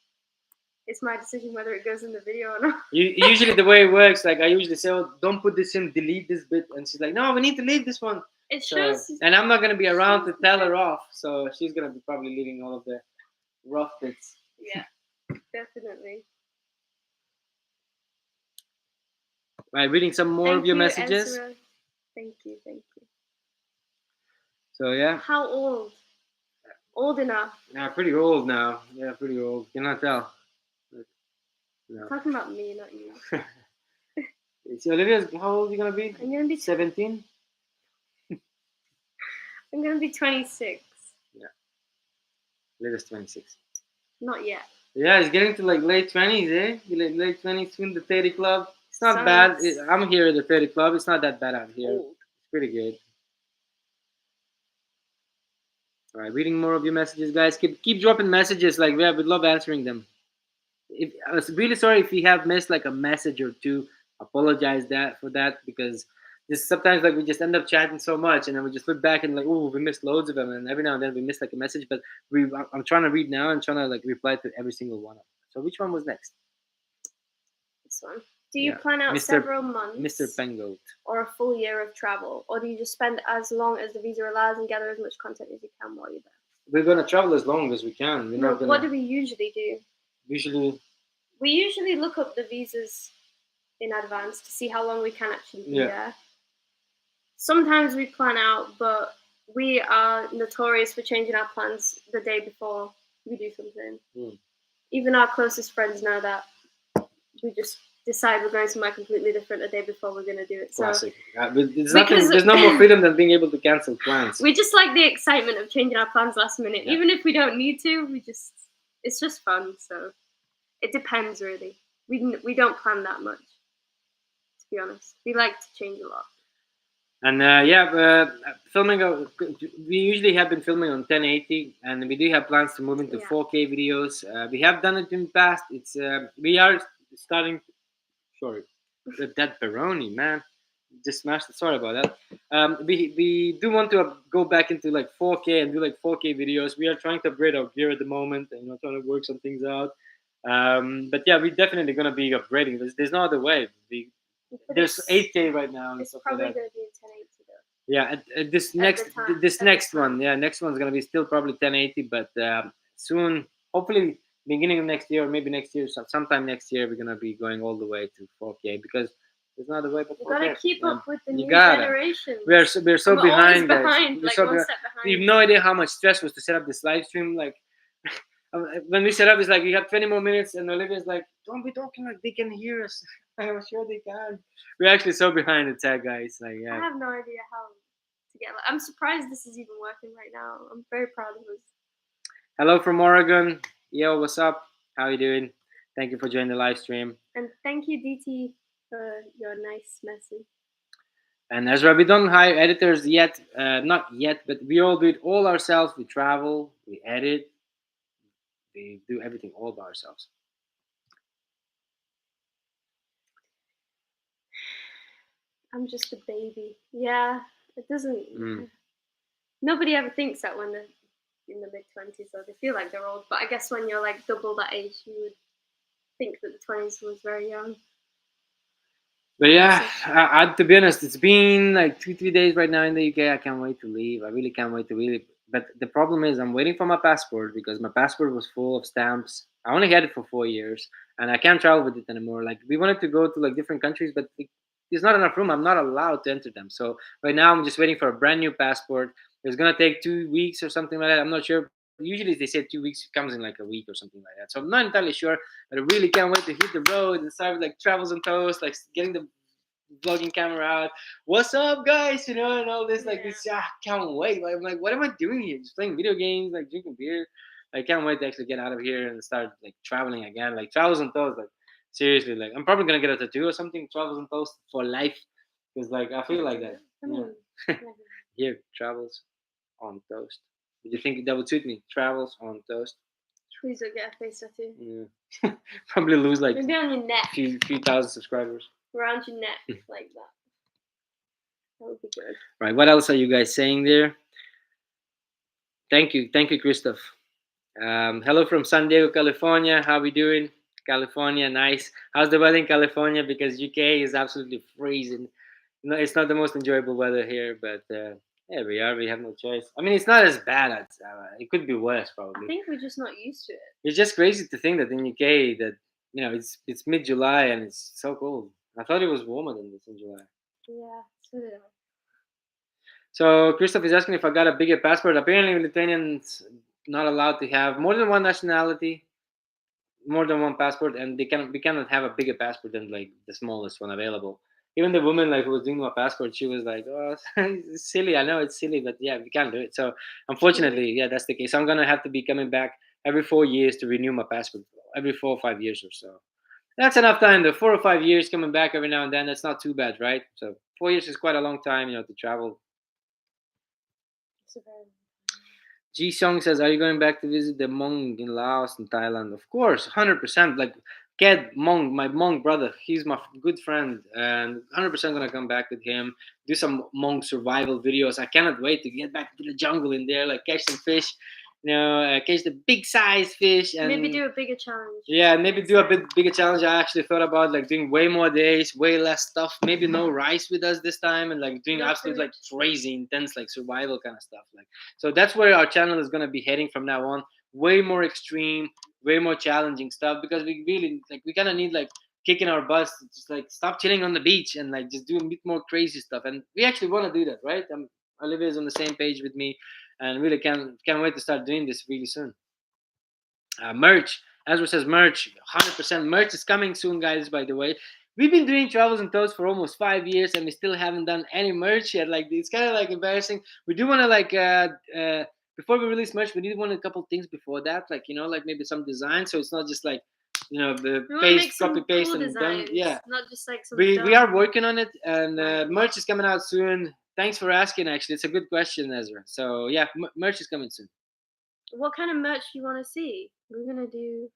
it's my decision whether it goes in the video or not. Usually the way it works, like I usually say, oh, don't put this in, delete this bit, and she's like, no, we need to leave this one. It So, shows. and I'm not gonna be around to tell her off, so she's gonna be probably leaving all of the rough bits. Yeah, definitely. Right, reading some more Thank of your you, messages. Ezra. Thank you. So yeah. How old? Old enough. Yeah, pretty old now. Yeah, pretty old. Cannot tell. No. Talking about me, not you. So Olivia's, how old are you gonna be? I'm gonna be 17. I'm gonna be 26. Yeah. Olivia's 26. Not yet. Yeah, it's getting to like late 20s, eh? Late 20s, soon the 30 club. It's not bad. I'm here at the 30 club. It's not that bad out here. Old. It's pretty good. All right, reading more of your messages, guys. Keep dropping messages. Like we would love answering them. I was really sorry if we have missed like a message or two. Apologize for that because just sometimes like we just end up chatting so much and then we just look back and like, oh, we missed loads of them, and every now and then we miss like a message. But I'm trying to read now and trying to like reply to every single one of them. So which one was next? This one. Do you plan out several months, Mr. Pengoat, or a full year of travel, or do you just spend as long as the visa allows and gather as much content as you can while you're there? We're gonna travel as long as we can. We're not gonna... What do we usually do? We usually look up the visas in advance to see how long we can actually be there. Sometimes we plan out, but we are notorious for changing our plans the day before we do something. Even our closest friends know that. We just decide we're going somewhere completely different the day before we're going to do it. Classic. There's no more freedom than being able to cancel plans. We just like the excitement of changing our plans last minute. Even if we don't need to, it's just fun. So it depends, really. We don't plan that much, to be honest. We like to change a lot. And filming. We usually have been filming on 1080, and we do have plans to move into 4K videos. We have done it in the past. We are starting. Sorry, that Peroni, man, just smashed it. Sorry about that. We do want to go back into like 4K and do like 4K videos. We are trying to upgrade our gear at the moment, and trying to work some things out. But yeah, we're definitely gonna be upgrading. There's no other way. There's 8K right now. It's probably going to be in 1080 though. Yeah, this next one. Yeah, next one's gonna be still probably 1080, but soon, hopefully, beginning of next year or maybe next year, sometime next year, we're gonna be going all the way to 4K because there's no other way but 4K. You gotta keep up with the new generation. We're so behind, guys. We're so behind. We have no idea how much stress was to set up this live stream. Like when we set up, it's like we have 20 more minutes, and Olivia's like, "Don't be talking like they can hear us." I'm sure they can. We're actually so behind the tech, guys. Like, I have no idea how to get. I'm surprised this is even working right now. I'm very proud of us. Hello from Oregon. Yo, what's up? How you doing? Thank you for joining the live stream. And thank you, DT, for your nice message. And Ezra, we don't hire editors yet. Not yet, but we all do it all ourselves. We travel, we edit, we do everything all by ourselves. I'm just a baby. Yeah, it doesn't. Nobody ever thinks that when they're in the mid-20s, so they feel like they're old. But I guess when you're like double that age, you would think that the 20s was very young. But yeah, to be honest, it's been like 2-3 days right now in the UK. I can't wait to leave. I really can't wait to leave. But the problem is I'm waiting for my passport because my passport was full of stamps. I only had it for 4 years, and I can't travel with it anymore. Like we wanted to go to like different countries, but there's not enough room. I'm not allowed to enter them. So right now I'm just waiting for a brand new passport. It's gonna take 2 weeks or something like that. I'm not sure. Usually they say 2 weeks, comes in like a week or something like that. So I'm not entirely sure, but I really can't wait to hit the road and start with like travels on toast, like getting the vlogging camera out. What's up, guys? And all this like this. Can't wait. Like, I'm like, what am I doing here? Just playing video games, like drinking beer. I can't wait to actually get out of here and start like traveling again. Like travels on toast, like. Seriously, like I'm probably gonna get a tattoo or something. Travels on toast for life, because like I feel like that. Here, travels on toast. Would you think that would suit me? Travels on toast. Please don't get a face tattoo. Yeah, probably lose like maybe on your neck. Few thousand subscribers around your neck like that. That would be good. Right. What else are you guys saying there? Thank you, Christoph. Hello from San Diego, California. How are we doing? California, nice. How's the weather in California? Because UK is absolutely freezing. No, it's not the most enjoyable weather here, but yeah, we are. We have no choice. I mean, it's not as bad. It could be worse, I probably. think we're just not used to it. It's just crazy to think that in UK that it's mid July and it's so cold. I thought it was warmer than this in July. Yeah. So, So Christoph is asking if I got a bigger passport. Apparently, Lithuanians not allowed to have more than one nationality, more than one passport, and we cannot have a bigger passport than like the smallest one available. Even the woman like who was doing my passport, she was like, "Oh, it's silly. I know it's silly, but yeah, we can't do it." So unfortunately, yeah, that's the case. So I'm gonna have to be coming back every 4 years to renew my passport, every 4 or 5 years or so. That's enough time. The 4 or 5 years coming back every now and then. That's not too bad, right? So 4 years is quite a long time, to travel. it's a very Ji Song says, "Are you going back to visit the Hmong in Laos and Thailand?" Of course, 100%. Like, Ked Hmong, my Hmong brother, he's my good friend, and 100% gonna come back with him. Do some Hmong survival videos. I cannot wait to get back to the jungle in there, like catch some fish, catch the big size fish, and maybe do a bigger challenge. yeah, maybe do a bit bigger challenge. I actually thought about like doing way more days, way less stuff. Maybe no rice with us this time, and like doing No absolute food. like crazy intense like survival kind of stuff. Like, so that's where our channel is gonna be heading from now on. Way more extreme, way more challenging stuff because we really like we kind of need like kicking our butts to just like stop chilling on the beach and like just do a bit more crazy stuff. And we actually want to do that, right? Olivia is on the same page with me, and really can't wait to start doing this really soon. Merch. Ezra says merch. 100% merch is coming soon, guys. By the way, we've been doing travels and tours for almost 5 years, and we still haven't done any merch yet. Like, it's kind of like embarrassing. We do want to like before we release merch, we did want a couple things before that, like like maybe some design, so it's not just like the We want to make paste, some copy paste, cool and done. designs, Yeah, not just like some. we are working on it, and Nice. merch is coming out soon. Thanks for asking. Actually, it's a good question, Ezra. So yeah, merch is coming soon. What kind of merch do you want to see? We're gonna do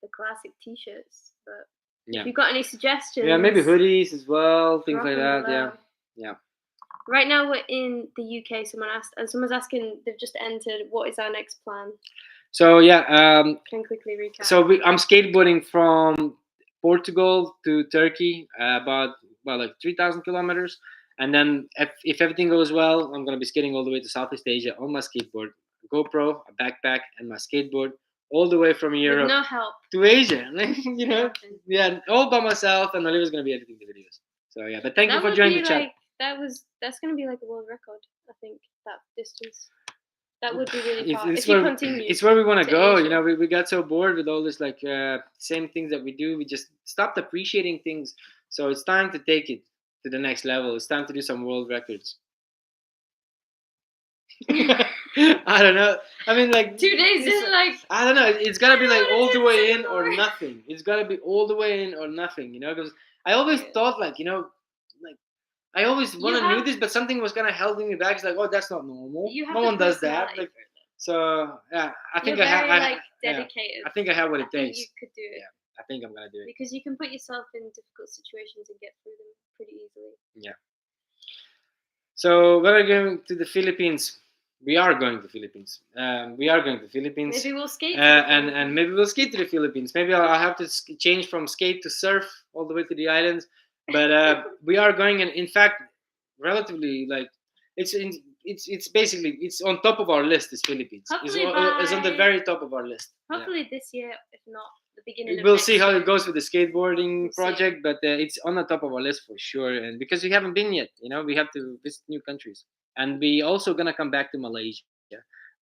the classic T-shirts, but Yeah. if you've got any suggestions, Yeah, maybe hoodies as well, things drop like them that. Yeah, below. yeah. Right now we're in the UK. Someone's asking. They've just entered. What is our next plan? So yeah, Can quickly recap. so I'm skateboarding from Portugal to Turkey, about like 3,000 kilometers, and then if everything goes well, I'm gonna be skating all the way to Southeast Asia on my skateboard, GoPro, a backpack, and my skateboard, all the way from With Europe no help. to Asia. Nothing. Yeah, all by myself, and Olivia's gonna be editing the videos. So yeah, but thank you That for would joining be the chat. like that's gonna be like a world record. I think that distance. That would be really far if you continue. It's where we want to to go. Asia. We got so bored with all this like same things that we do. We just stopped appreciating things. So it's time to take it to the next level. It's time to do some world records. I don't know. I mean, like 2 days in, like I don't know. It's gotta be like wanna all do the this way in anymore. or nothing. It's gotta be all the way in or nothing. Because I always Yeah. thought like like I always You want to do have- this, but something was kind of holding me back. It's like, oh, that's not normal. You have No the one does that. personality Like, for it. so yeah, I think You're I have. very like dedicated. I think I have what it I think takes. you could do it. Yeah, I think I'm gonna do it. Because you can put yourself in difficult situations and get through them pretty easily. Yeah. So we're going to the Philippines. We are going to the Philippines. We are going to the Philippines. Maybe we'll skate. And maybe we'll skate to the Philippines. Maybe I'll have to change from skate to surf all the way to the islands. But we are going, and in fact, relatively like it's basically it's on top of our list. Is Philippines? Hopefully It's on the by- very top of our list. Hopefully this year, if not the beginning. We'll of see next how year. it goes with the skateboarding We'll see. project, but it's on the top of our list for sure. And because we haven't been yet, we have to visit new countries, and we also gonna come back to Malaysia,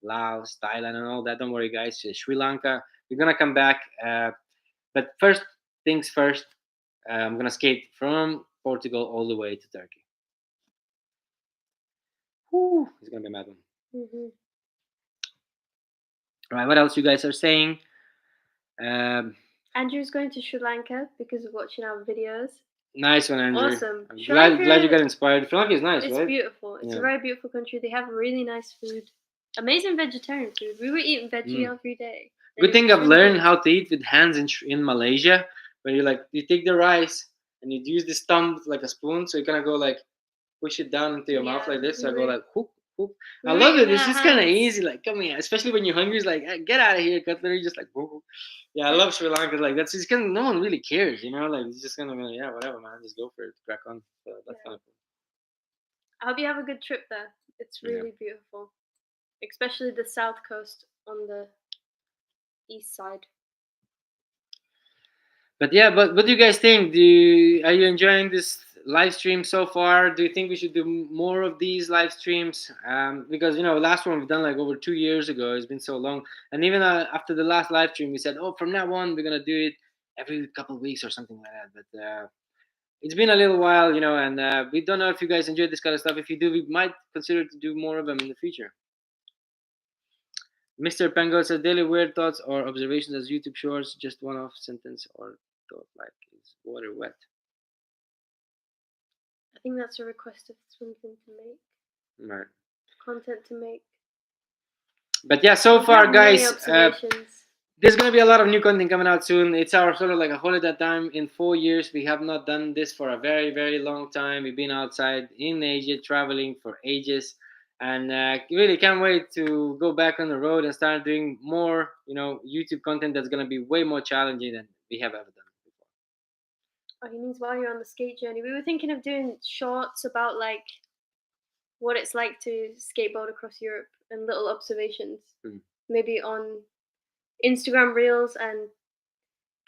Laos, Thailand, and all that. Don't worry, guys. Sri Lanka, we're gonna come back. But first things first, I'm gonna skate from Portugal all the way to Turkey. Whew, it's gonna be a mad one. Mhm. All right, what else you guys are saying? Andrew's going to Sri Lanka because of watching our videos. Nice one, Andrew. Awesome. I'm Sri glad you Lanka- got inspired. Sri Lanka is nice, It's right? beautiful. It's Yeah. a very beautiful country. They have really nice food. Amazing vegetarian food. We were eating veggie every day. Good thing It was I've really learned good. how to eat with hands in Malaysia. Where you take the rice and you use this thumb like a spoon, so you're gonna go like push it down into your mouth Yeah, like this. So I go really. like whoop, boop. I We were love it. eating It's our just kind of hands. easy. Like, come here, especially when you're hungry. It's like, get out of here, cutlery. Just like, boop, boop. Yeah, I love Sri Lanka. Like, that's just kind of, no one really cares, you know. Like, it's just kind of, yeah, whatever, man. Just go for it, crack on. So that's Yeah. kind of I hope you have a good trip there. It's cool. Yeah. really beautiful, especially the south coast on the east side. But yeah, but what do you guys think? Are you enjoying this live stream so far? Do you think we should do more of these live streams? Because last one we've done like over 2 years ago. It's been so long, and even after the last live stream, we said, "Oh, from now on, we're gonna do it every couple of weeks or something like that." But it's been a little while, and we don't know if you guys enjoy this kind of stuff. If you do, we might consider to do more of them in the future. Mr. Pengo says daily weird thoughts or observations as YouTube shorts, just one-off sentence or thought like is water wet. I think that's a request of something to make, Right. content to make. But yeah, so We far, have many guys, observations. there's gonna be a lot of new content coming out soon. It's our sort of like a holiday time. In 4 years, we have not done this for a very, very long time. We've been outside in Asia, traveling for ages, and really can't wait to go back on the road and start doing more, YouTube content that's gonna be way more challenging than we have ever done before. Oh, he means while you're on the skate journey. We were thinking of doing shorts about like what it's like to skateboard across Europe and little observations. Mm. Maybe on Instagram Reels and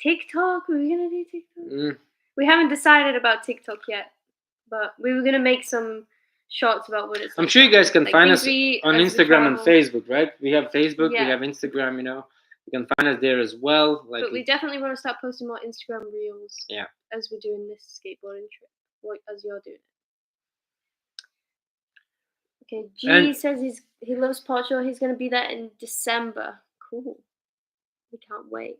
TikTok. Were we gonna do TikTok? Mm. We haven't decided about TikTok yet, but we were gonna make some shorts about what it's like. I'm sure you guys can like find things us we eat on as we Instagram and travel. Facebook, right? We have Facebook, we Yeah. have Instagram. You can find us there as well. Like, But we definitely want to start posting more Instagram Reels. Yeah. As we're doing this skateboarding trip, as you're doing it. Okay, G says he loves Portugal. He's gonna be there in December. Cool. We can't wait.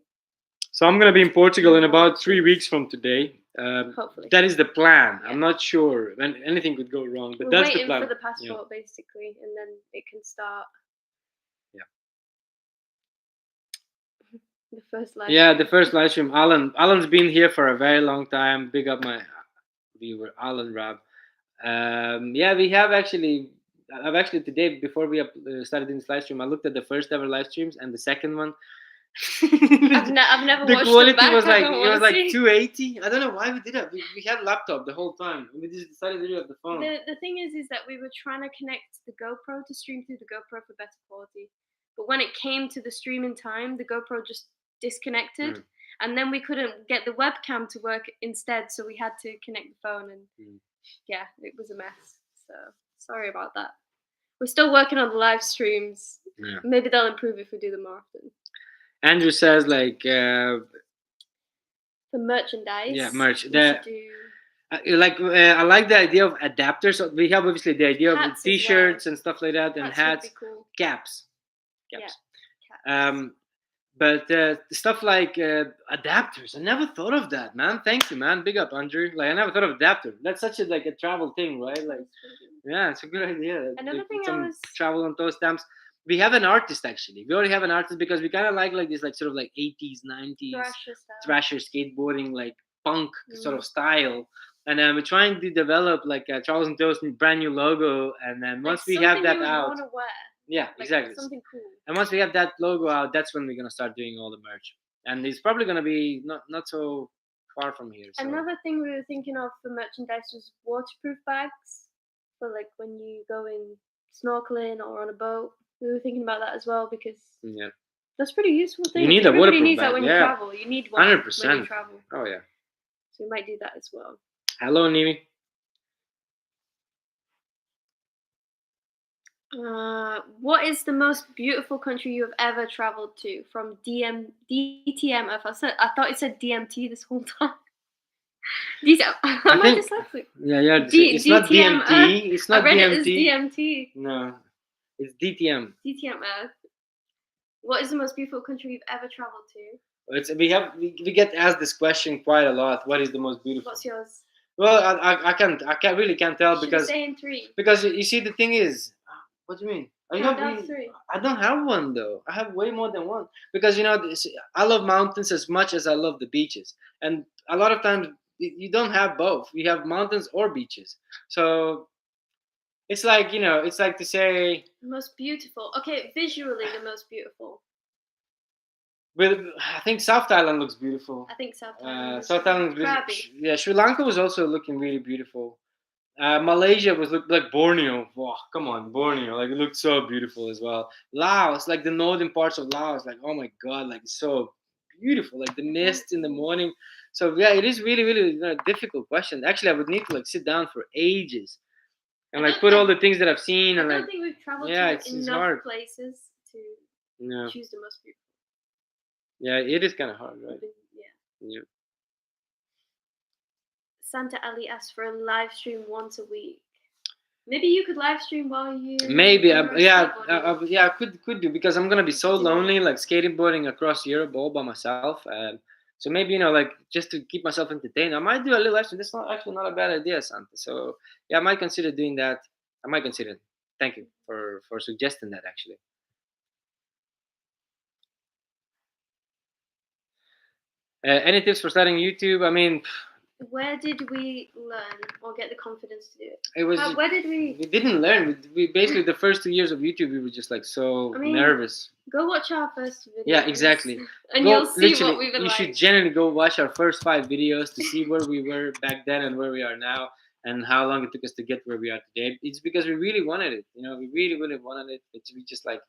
So I'm gonna be in Portugal in about 3 weeks from today. Hopefully. That is the plan. Yeah. I'm not sure, and anything could go wrong, but We're that's waiting the plan. for the passport basically, and then it can start. Yeah. The first live. Yeah, the first live stream. Alan's been here for a very long time. Big up my viewer, Alan Rab. Yeah, we have actually. I've actually today before we started this live stream, I looked at the first ever live streams and the second one. I've never The watched quality them back. was like I don't it was wanna like see. 280. I don't know why we did it. We had laptop the whole time. We just decided to do it the phone. The thing is that we were trying to connect the GoPro to stream through the GoPro for better quality, but when it came to the streaming time, the GoPro just disconnected, and then we couldn't get the webcam to work instead, so we had to connect the phone, and yeah, it was a mess. So sorry about that. We're still working on the live streams. Yeah. Maybe they'll improve if we do them more often. Andrew says like the merchandise. Yeah, merch. I like the idea of adapters. So we have obviously the idea of the t-shirts and stuff like that, and hats, cool. caps. Yeah, but stuff like adapters, I never thought of that, man. Thank you, man. Big up, Andrew. Like I never thought of adapter. That's such a travel thing, right? Like, yeah, it's a good idea. Another thing travel on those stamps. We have an artist actually. We already have an artist because we kind of like this sort of 80s, 90s thrasher skateboarding, like punk sort of style. And we're trying to develop Charles and Toast brand new logo. And then once we have that out, yeah, exactly. Something cool. And once we have that logo out, that's when we're gonna start doing all the merch. And it's probably gonna be not so far from here. So. Another thing we were thinking of for merchandise was waterproof bags for when you go in snorkeling or on a boat. We were thinking about that as well because that's pretty useful thing. You need a waterproof needs bag. that when you travel. You need one 100%. when you travel. Oh yeah. So we might do that as well. Hello, Nimi. What is the most beautiful country you have ever traveled to? From DTM. I thought it said DMT this whole time. Am I dyslexic? Yeah. It's not DMT. It's not I read DMT. it as DMT. No, it's DTM. DTM Earth. What is the most beautiful country you've ever traveled to? We get asked this question quite a lot. What is the most beautiful? What's yours? Well, I can't tell because say in three. Because you see the thing is, what do you mean? Three. I don't have one though. I have way more than one because I love mountains as much as I love the beaches, and a lot of times you don't have both. You have mountains or beaches. So It's like, you know, it's like to say, Most beautiful. Okay, visually the most beautiful. with I think South Thailand looks beautiful. I think South Thailand. South Thailand, Krabi. yeah. Sri Lanka was also looking really beautiful. Malaysia was looked like Borneo. Wow, come on, Borneo! Like it looked so beautiful as well. Laos, like the northern parts of Laos, like oh my god, like so beautiful. Like the mist in the morning. So yeah, it is really, really difficult question. Actually, I would need to like sit down for ages and like put all the things that I've seen I and don't like think we've traveled yeah, to it's enough hard. places to Yeah, choose the most beautiful. yeah, it is kind of hard, right? Yeah. Yeah. Santa Ali asked for a live stream once a week. Maybe you could live stream while you. Maybe, yeah, skateboarding. yeah, I could do because I'm gonna be so lonely, like skateboarding across Europe all by myself. So maybe like just to keep myself entertained, I might do a little live stream. That's not actually not a bad idea, Santa. So yeah, I might consider doing that. I might consider it. Thank you for suggesting that. Actually, any tips for starting YouTube? I mean, where did we learn or get the confidence to do it? it was. Where did we? We didn't learn. We basically the first 2 years of YouTube, we were just like so nervous. Go watch our first video. Yeah, exactly. And you'll see what we've been you like. should generally go watch our first 5 videos to see where we were back then and where we are now and how long it took us to get where we are today. It's because we really wanted it. We really, really wanted it. We just like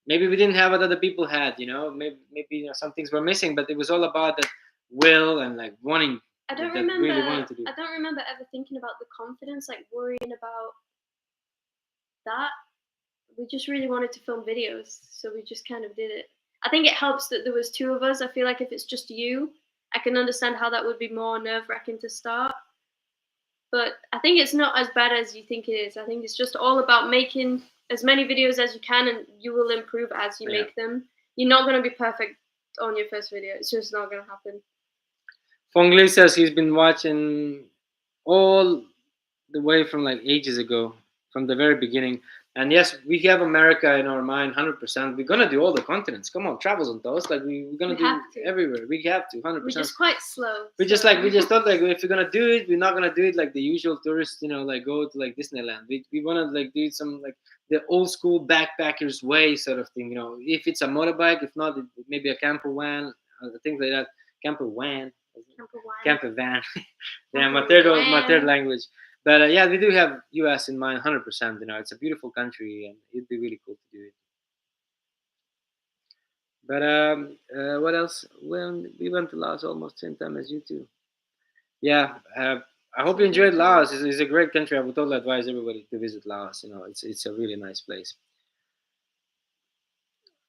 maybe we didn't have what other people had. Maybe some things were missing, but it was all about that will and like wanting. I don't remember. Really wanted to do. I don't remember ever thinking about the confidence, like worrying about that. We just really wanted to film videos, so we just kind of did it. I think it helps that there was two of us. I feel like if it's just you, I can understand how that would be more nerve-wracking to start. But I think it's not as bad as you think it is. I think it's just all about making as many videos as you can, and you will improve as you make them. You're not going to be perfect on your first video. It's just not going to happen. Fongli says he's been watching all the way from like ages ago, from the very beginning. And yes, we have America in our mind, 100%. We're gonna do all the continents. Come on, travels on those. Like we're gonna do everywhere. We have to, 100%. We're just quite slow. We just thought like if we're gonna do it, we're not gonna do it like the usual tourists. Like go to like Disneyland. We wanna like do some like the old school backpackers way sort of thing. If it's a motorbike, if not, maybe a camper van, things like that. Camper van. Yeah, my third language. But yeah, we do have US in mind 100%. It's a beautiful country and it'd be really cool to do it. But what else? When we went to Laos almost same time as you two. Yeah, I hope you enjoyed Laos. It's a great country. I would totally advise everybody to visit Laos. It's a really nice place.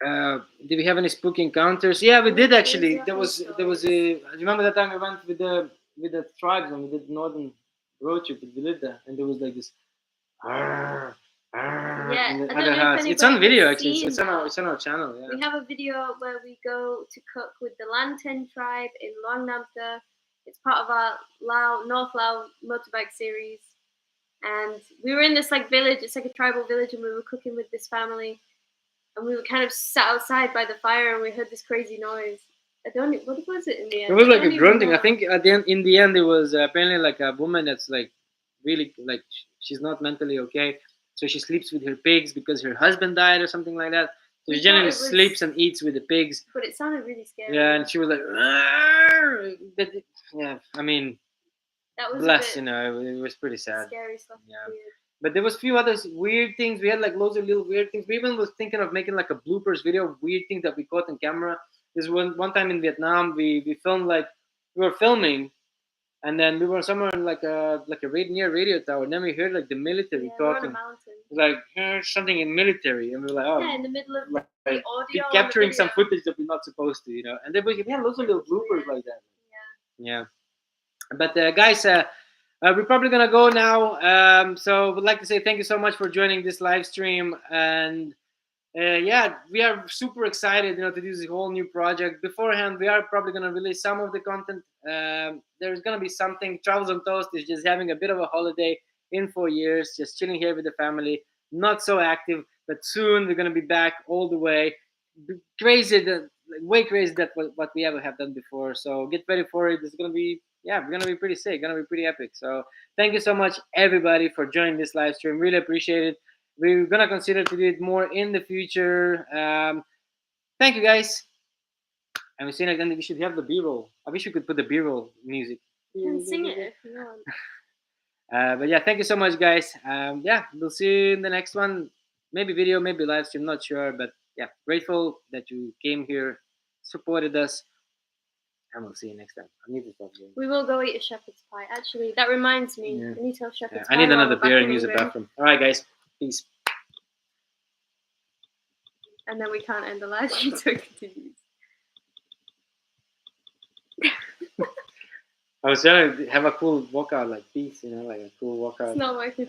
Did we have any spooky encounters? Yeah, we did actually. There was a. Remember that time we went with the tribes and we did northern road trip with Vilida, and there was like this. Yeah, in the other house. It's on video actually. It's on our channel. Yeah. We have a video where we go to cook with the Lantern tribe in Luang Namta. It's part of our North Lao motorbike series, and we were in this like village. It's like a tribal village, and we were cooking with this family. And we were kind of sat outside by the fire, and we heard this crazy noise. What was it in the end? It was like a grunting. I think in the end, it was apparently like a woman that's like really like she's not mentally okay, so she sleeps with her pigs because her husband died or something like that. So she generally sleeps and eats with the pigs. But it sounded really scary. Yeah, and she was like, yeah. I mean, that was bless, it was pretty sad. Scary stuff. Yeah. Weird. But there was few other weird things. We had like loads of little weird things. We even was thinking of making like a bloopers video of weird things that we caught on camera. There's one time in Vietnam we filmed like we were filming, and then we were somewhere in like a near radio tower, and then we heard like the military talking. Like something in military, and we were like, oh, yeah, in the middle of the audio, capturing some footage that we're not supposed to, And then we had lots of little bloopers like that. Yeah. But guys. We're probably gonna go now. So would like to say thank you so much for joining this live stream, and yeah, we are super excited, to do this whole new project. Beforehand, we are probably gonna release some of the content. There's gonna be something. Travels on Toast is just having a bit of a holiday in 4 years, just chilling here with the family. Not so active, but soon we're gonna be back all the way. Crazy, way crazy that what we ever have done before. So get ready for it. It's gonna be yeah, we're gonna be pretty sick, gonna be pretty epic. So thank you so much, everybody, for joining this live stream. Really appreciate it. We're gonna consider to do it more in the future. Thank you, guys. And we see next. And we should have the B-roll. I wish we could put the B-roll music. You can sing it if you want. But yeah, thank you so much, guys. Yeah, we'll see you in the next one. Maybe video, maybe live stream, not sure. But yeah, grateful that you came here, supported us, and we'll see you next time. I need to stop doing. We will go eat a shepherd's pie. Actually, that reminds me. Yeah. I need to have shepherd's I pie. need while another we're back beer in and use the England. bathroom. All right, guys. Peace. And then we can't end the live stream, so it continues. I was trying to have a cool walkout, like peace, like a cool walkout. It's not working.